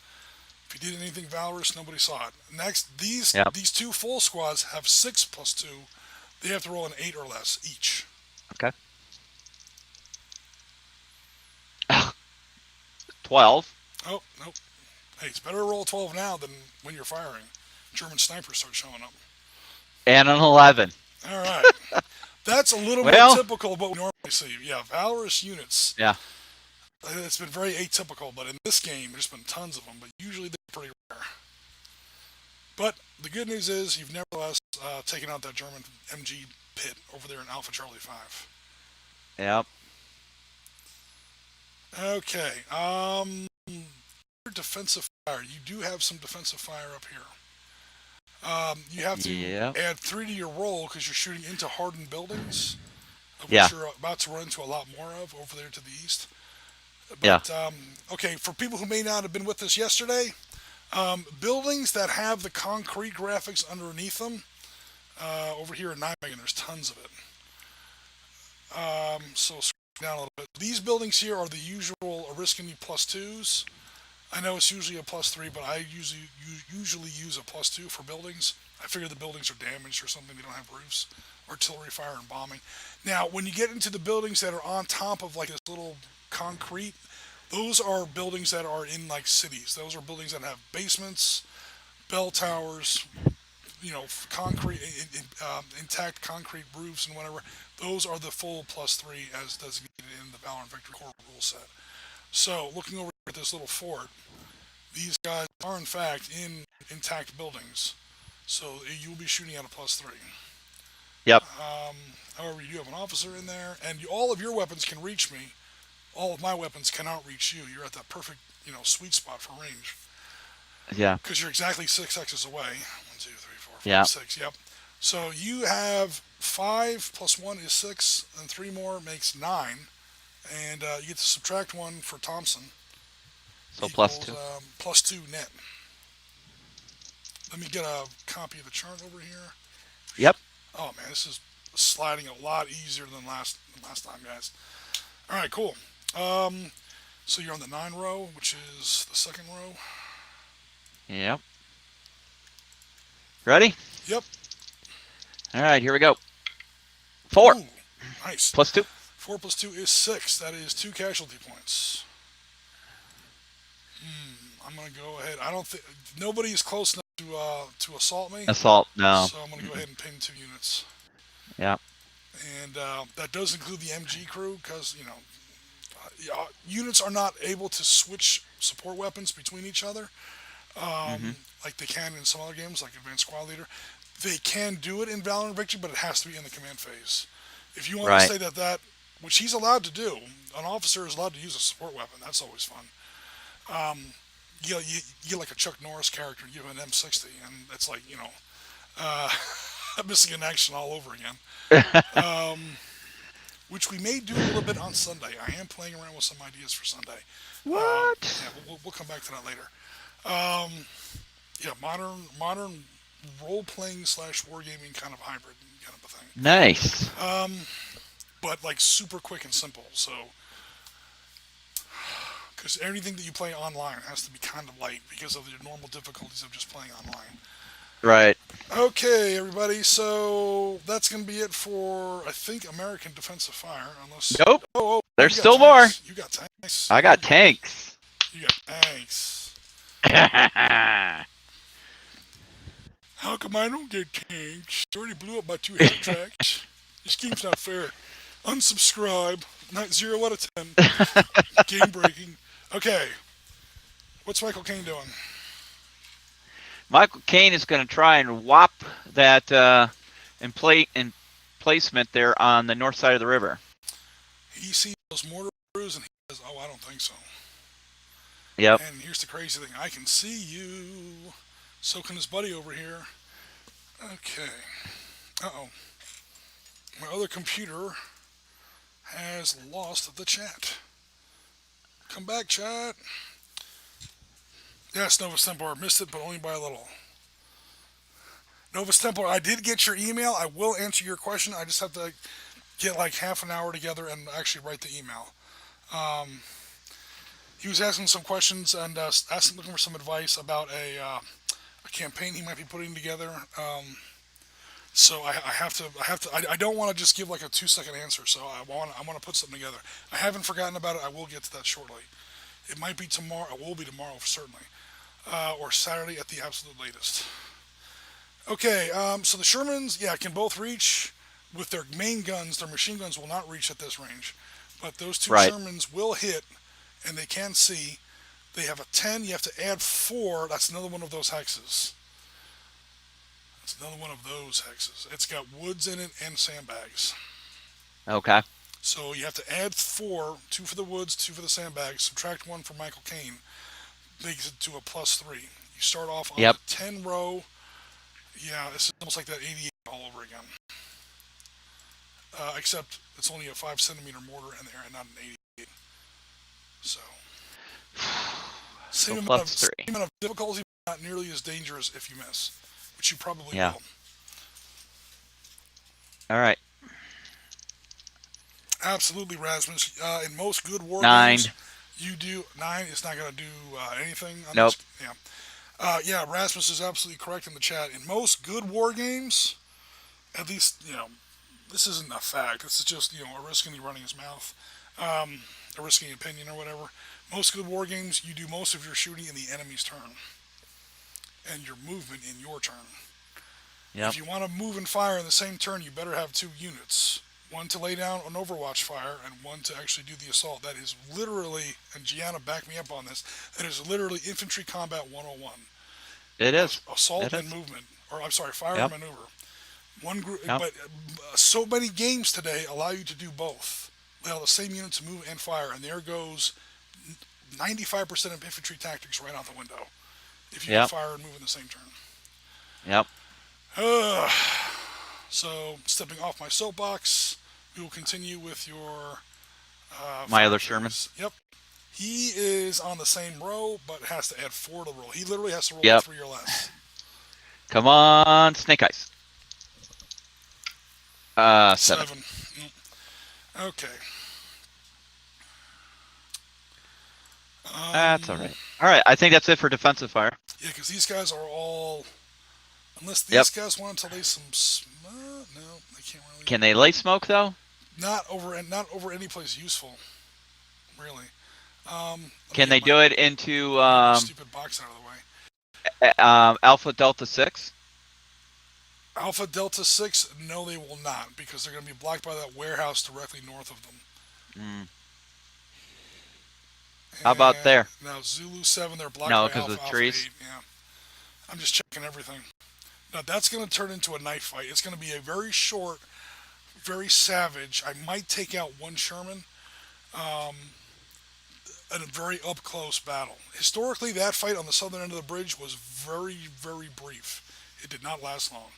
A: If he did anything valorous, nobody saw it. Next, these 2 full squads have 6 + 2. They have to roll an 8 or less each.
B: Okay. 12.
A: Oh, nope. Hey, it's better to roll 12 now than when you're firing. German snipers start showing up.
B: And an 11.
A: All right. That's a little more typical of what we normally see. Yeah, valorous units.
B: Yeah.
A: It's been very atypical, but in this game, there's been tons of them, but usually they're pretty rare. But the good news is you've nevertheless taken out that German MG pit over there in Alpha Charlie 5.
B: Yep.
A: Okay. Defensive fire. You do have some defensive fire up here. You have to add 3 to your roll because you're shooting into hardened buildings, of which you're about to run into a lot more of over there to the east. But, okay, for people who may not have been with us yesterday, buildings that have the concrete graphics underneath them, over here in Nijmegen, there's tons of it. So scroll down a little bit. These buildings here are the usual Oriskany +2s. I know it's usually a +3, but I usually use a +2 for buildings. I figure the buildings are damaged or something. They don't have roofs, artillery fire, and bombing. Now, when you get into the buildings that are on top of like this little concrete, those are buildings that are in like cities. Those are buildings that have basements, bell towers, concrete, intact concrete roofs and whatever. Those are the full +3 as designated in the Valor and Victory Core rule set. So, looking over at this little fort, these guys are in fact in intact buildings. So you'll be shooting at a +3.
B: Yep.
A: However, you do have an officer in there, and all of your weapons can reach me. All of my weapons cannot reach you. You're at that perfect, sweet spot for range.
B: Yeah.
A: Because you're exactly 6 X's away. 1, 2, 3, 4, 5, 6. Yep. So you have 5 + 1 is 6, and 3 more makes 9. And you get to subtract 1 for Thompson.
B: So
A: equals,
B: +2.
A: +2 net. Let me get a copy of the chart over here.
B: Yep.
A: Oh man, this is sliding a lot easier than last time, guys. All right, cool. So you're on the 9 row, which is the second row.
B: Yep. Ready?
A: Yep.
B: All right, here we go. 4.
A: Ooh, nice.
B: +2.
A: 4 + 2 is 6. That is 2 casualty points. I'm gonna go ahead. I don't think nobody is close enough to assault me.
B: Assault, no.
A: So I'm gonna go ahead and pin 2 units.
B: Yeah.
A: And that does include the MG crew because units are not able to switch support weapons between each other like they can in some other games, like Advanced Squad Leader. They can do it in Valor and Victory, but it has to be in the command phase. If you want to say that, which he's allowed to do, an officer is allowed to use a support weapon. That's always fun. You get like a Chuck Norris character, you have an M60, and it's like, missing in action all over again. Which we may do a little bit on Sunday. I am playing around with some ideas for Sunday.
B: What?
A: We'll come back to that later. Modern role-playing / wargaming kind of hybrid kind of a thing.
B: Nice.
A: But like super quick and simple. So, because everything that you play online has to be kind of light because of the normal difficulties of just playing online.
B: Right.
A: Okay, everybody. So that's going to be it for, I think, American Defensive Fire. Unless
B: nope. There's still more.
A: You got tanks.
B: I got tanks.
A: You got tanks. How come I don't get tanks? I already blew up my 2 head tracks. This game's not fair. Unsubscribe. Not 0 out of 10. Game breaking. Okay. What's Michael Caine doing?
B: Michael Caine is going to try and whop that emplacement there on the north side of the river.
A: He sees those mortar crews and he says, "Oh, I don't think so."
B: Yep.
A: And here's the crazy thing: I can see you. So can his buddy over here. Okay. My other computer has lost the chat. Come back, chat. Yes, Novus Templar, missed it, but only by a little. Novus Templar, I did get your email. I will answer your question. I just have to get like half an hour together and actually write the email. He was asking some questions and looking for some advice about a campaign he might be putting together. So I don't want to just give like a 2-second answer. So I want to put something together. I haven't forgotten about it. I will get to that shortly. It might be tomorrow. It will be tomorrow, certainly. Or Saturday at the absolute latest. Okay, so the Shermans, can both reach with their main guns. Their machine guns will not reach at this range. But those 2 Shermans will hit and they can see. They have a 10. You have to add 4. That's another one of those hexes. It's got woods in it and sandbags.
B: Okay.
A: So you have to add 4, 2 for the woods, 2 for the sandbags, subtract 1 for Michael Caine, makes it to a +3. You start off on
B: Yep.
A: the 10 row. Yeah, this is almost like that 88 all over again. Except it's only a 5 centimeter mortar in there and not an 88. So, same amount of difficulty, but not nearly as dangerous if you miss, which you probably will.
B: All right.
A: Absolutely, Rasmus. In most good war
B: 9.
A: games, you do 9. It's not going to do anything. On
B: Nope.
A: This. Yeah. Rasmus is absolutely correct in the chat. In most good war games, at least this isn't a fact. This is just Oriskany running his mouth, Oriskany opinion or whatever. Most good war games, you do most of your shooting in the enemy's turn, and your movement in your turn.
B: Yep.
A: If you want to move and fire in the same turn, you better have 2 units. 1 to lay down an overwatch fire, and 1 to actually do the assault. That is literally, and Gianna backed me up on this, that is literally infantry combat 101.
B: It is.
A: Assault and movement, or I'm sorry, fire and maneuver. One group, but so many games today allow you to do both. Allow the same unit to move and fire, and there goes 95% of infantry tactics right out the window. If you can fire and move in the same turn.
B: Yep.
A: So, stepping off my soapbox, we will continue with your...
B: my other Sherman.
A: Yep. He is on the same row, but has to add 4 to roll. He literally has to roll 3 or less.
B: Come on, Snake Eyes. 7.
A: Okay.
B: That's all right. All right, I think that's it for defensive fire.
A: Yeah, because these guys are all... Unless these guys want to lay some... no, they can't really...
B: Can they lay smoke, though?
A: Not over any place useful, really.
B: Can they do it into...
A: stupid box out of the way.
B: Alpha Delta 6?
A: Alpha Delta 6, no, they will not, because they're going to be blocked by that warehouse directly north of them.
B: How about there?
A: Now, Zulu 7, they're blocked
B: by
A: because
B: of the trees.
A: 8, yeah. I'm just checking everything. Now, that's going to turn into a knife fight. It's going to be a very short, very savage. I might take out 1 Sherman in a very up-close battle. Historically, that fight on the southern end of the bridge was very, very brief. It did not last long.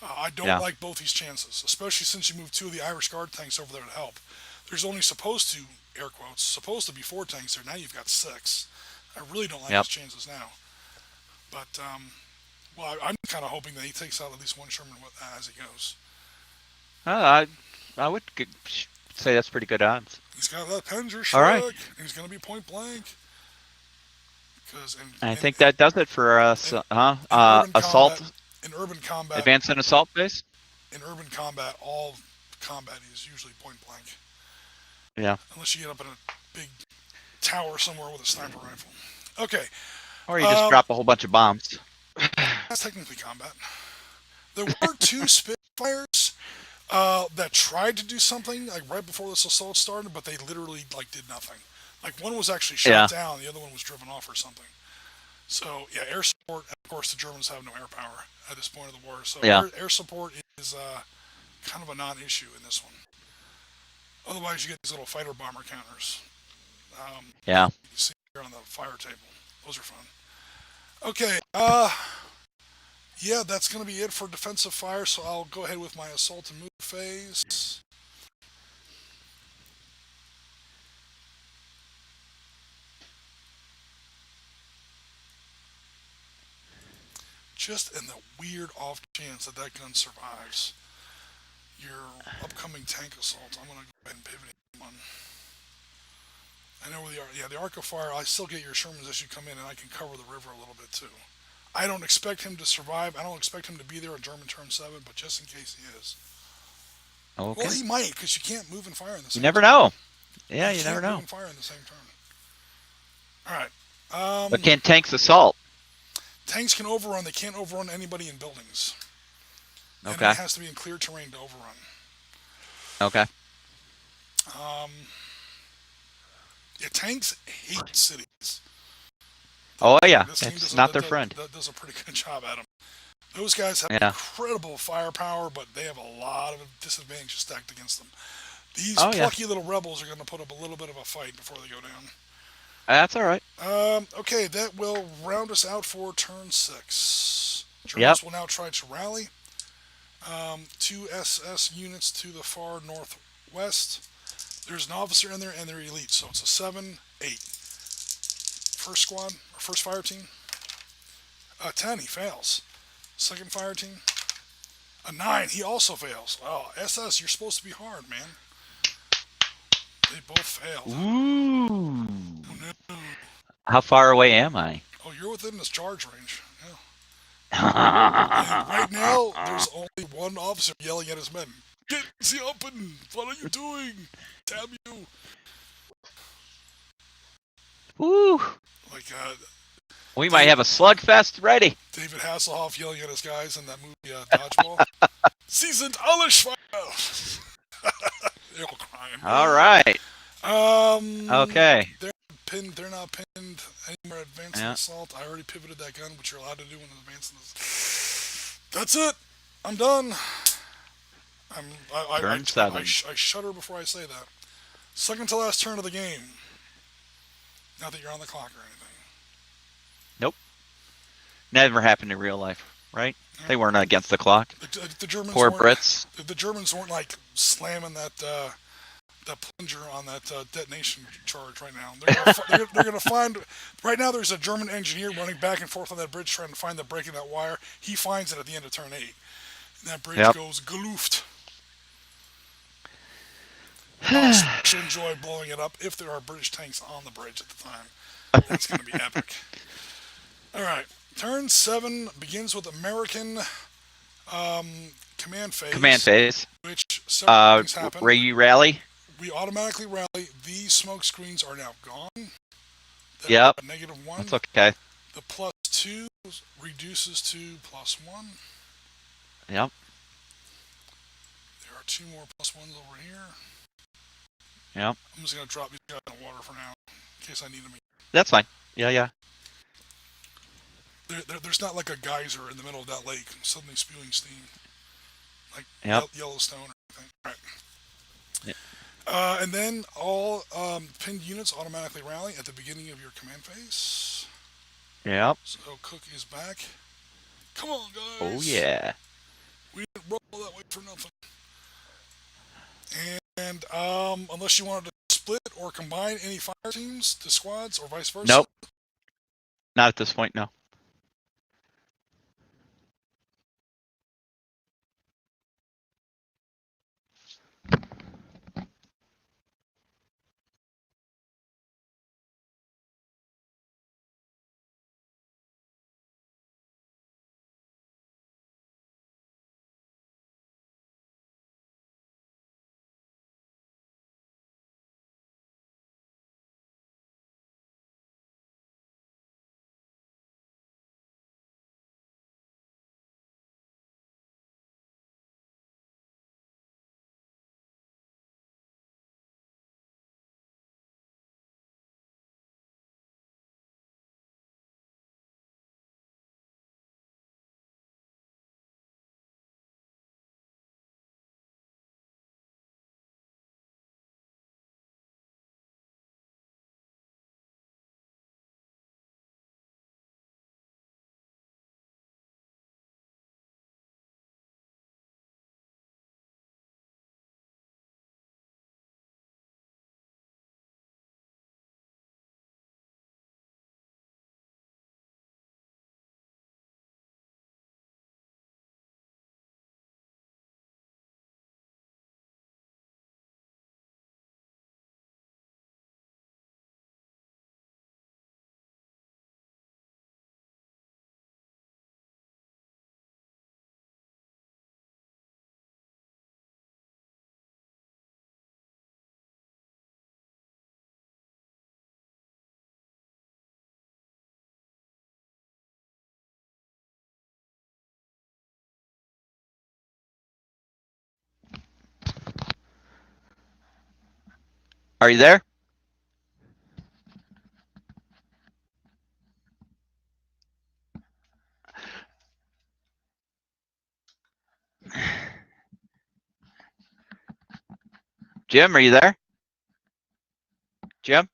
A: I don't like both these chances, especially since you moved 2 of the Irish Guard tanks over there to help. There's only supposed to, air quotes, supposed to be 4 tanks there. Now you've got 6. I really don't like his chances now. But, I'm kind of hoping that he takes out at least 1 Sherman as he goes.
B: I would say that's pretty good odds.
A: He's got that Penzer Shrek.
B: All right.
A: He's going to be point blank.
B: I think that does it for us. Assault.
A: In urban combat.
B: Advanced and assault base?
A: In urban combat, all combat is usually point blank.
B: Yeah.
A: Unless you get up in a big tower somewhere with a sniper rifle. Okay.
B: Or you just drop a whole bunch of bombs.
A: That's technically combat. There were 2 Spitfires that tried to do something like right before this assault started, but they literally did nothing. Like one was actually shot down, the other one was driven off or something. So yeah, air support. Of course, the Germans have no air power at this point of the war, so air support is kind of a non-issue in this one. Otherwise, you get these little fighter bomber counters. You see here on the fire table. Those are fun. Okay. Yeah, that's going to be it for defensive fire, so I'll go ahead with my assault and move phase. Just in the weird off chance that that gun survives your upcoming tank assault, I'm going to go ahead and pivot one. I know where they are. Yeah, the arc of fire, I still get your Shermans as you come in, and I can cover the river a little bit too. I don't expect him to survive. I don't expect him to be there on German turn 7, but just in case he is.
B: Okay.
A: Well, he might, because you can't move and fire in the same
B: You never
A: turn.
B: know. Yeah, you never know.
A: Move and fire in the same turn. All right.
B: But can tanks assault?
A: Tanks can overrun. They can't overrun anybody in buildings.
B: Okay.
A: And it has to be in clear terrain to overrun.
B: Okay.
A: Yeah, tanks hate cities.
B: Oh yeah,
A: This game
B: it's not their friend.
A: does a pretty good job at them. Those guys have
B: Yeah.
A: incredible firepower, but they have a lot of disadvantages stacked against them. These
B: Oh yeah,
A: plucky little rebels are going to put up a little bit of a fight before they go down.
B: that's all right.
A: Okay, that will round us out for turn 6.
B: Yep.
A: Germans will now try to rally. 2 SS units to the far northwest. There's an officer in there and they're elite, so it's a 7, 8. First squad, or first fire team. A 10, he fails. Second fire team. A 9, he also fails. Oh, SS, you're supposed to be hard, man. They both failed.
B: Ooh.
A: Oh, no.
B: How far away am I?
A: Oh, you're within this charge range. Yeah. And right now, there's only one officer yelling at his men. Get the open! What are you doing? Damn you!
B: Woo.
A: Like,
B: We might have a slugfest ready.
A: David Hasselhoff yelling at his guys in that movie, Dodgeball. Sie sind alle Schweine! They're all crying.
B: All right. Okay.
A: They're not pinned anymore. Advancing assault. I already pivoted that gun, which you're allowed to do when advancing this. That's it. I'm done.
B: Turn 7.
A: I shudder before I say that. Second to last turn of the game. Not that you're on the clock or anything.
B: Nope. Never happened in real life, right? No. They weren't against the clock.
A: The Germans
B: Poor Brits.
A: The Germans weren't like slamming that plunger on that detonation charge right now. They're going to find... Right now there's a German engineer running back and forth on that bridge trying to find the break in that wire. He finds it at the end of turn 8. And that bridge goes geluft. I'll enjoy blowing it up if there are British tanks on the bridge at the time. That's going to be epic. Alright. Turn 7 begins with American command phase.
B: Command phase.
A: Which several things happen.
B: Rally.
A: We automatically rally. These smoke screens are now gone.
B: Yep.
A: -1.
B: That's okay.
A: The +2 reduces to +1.
B: Yep.
A: There are 2 more +1s over here.
B: Yep.
A: I'm just going to drop these guys in the water for now, in case I need them.
B: That's fine. Yeah.
A: There's not like a geyser in the middle of that lake suddenly spewing steam. Like Yellowstone or anything. All right.
B: Yep.
A: And then all pinned units automatically rally at the beginning of your command phase.
B: Yep.
A: So Cook is back. Come on, guys.
B: Oh, yeah.
A: We didn't roll that way for nothing. And unless you wanted to split or combine any fire teams to squads or vice versa.
B: Nope. Not at this point, no. Are you there? Jim, are you there? Jim?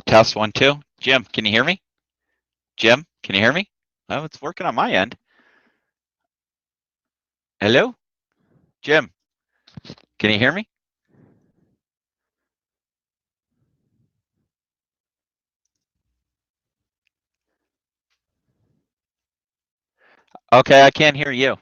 B: Test 1, 2. Jim, can you hear me? Jim, can you hear me? Oh, it's working on my end. Hello? Jim, can you hear me? Okay, I can't hear you.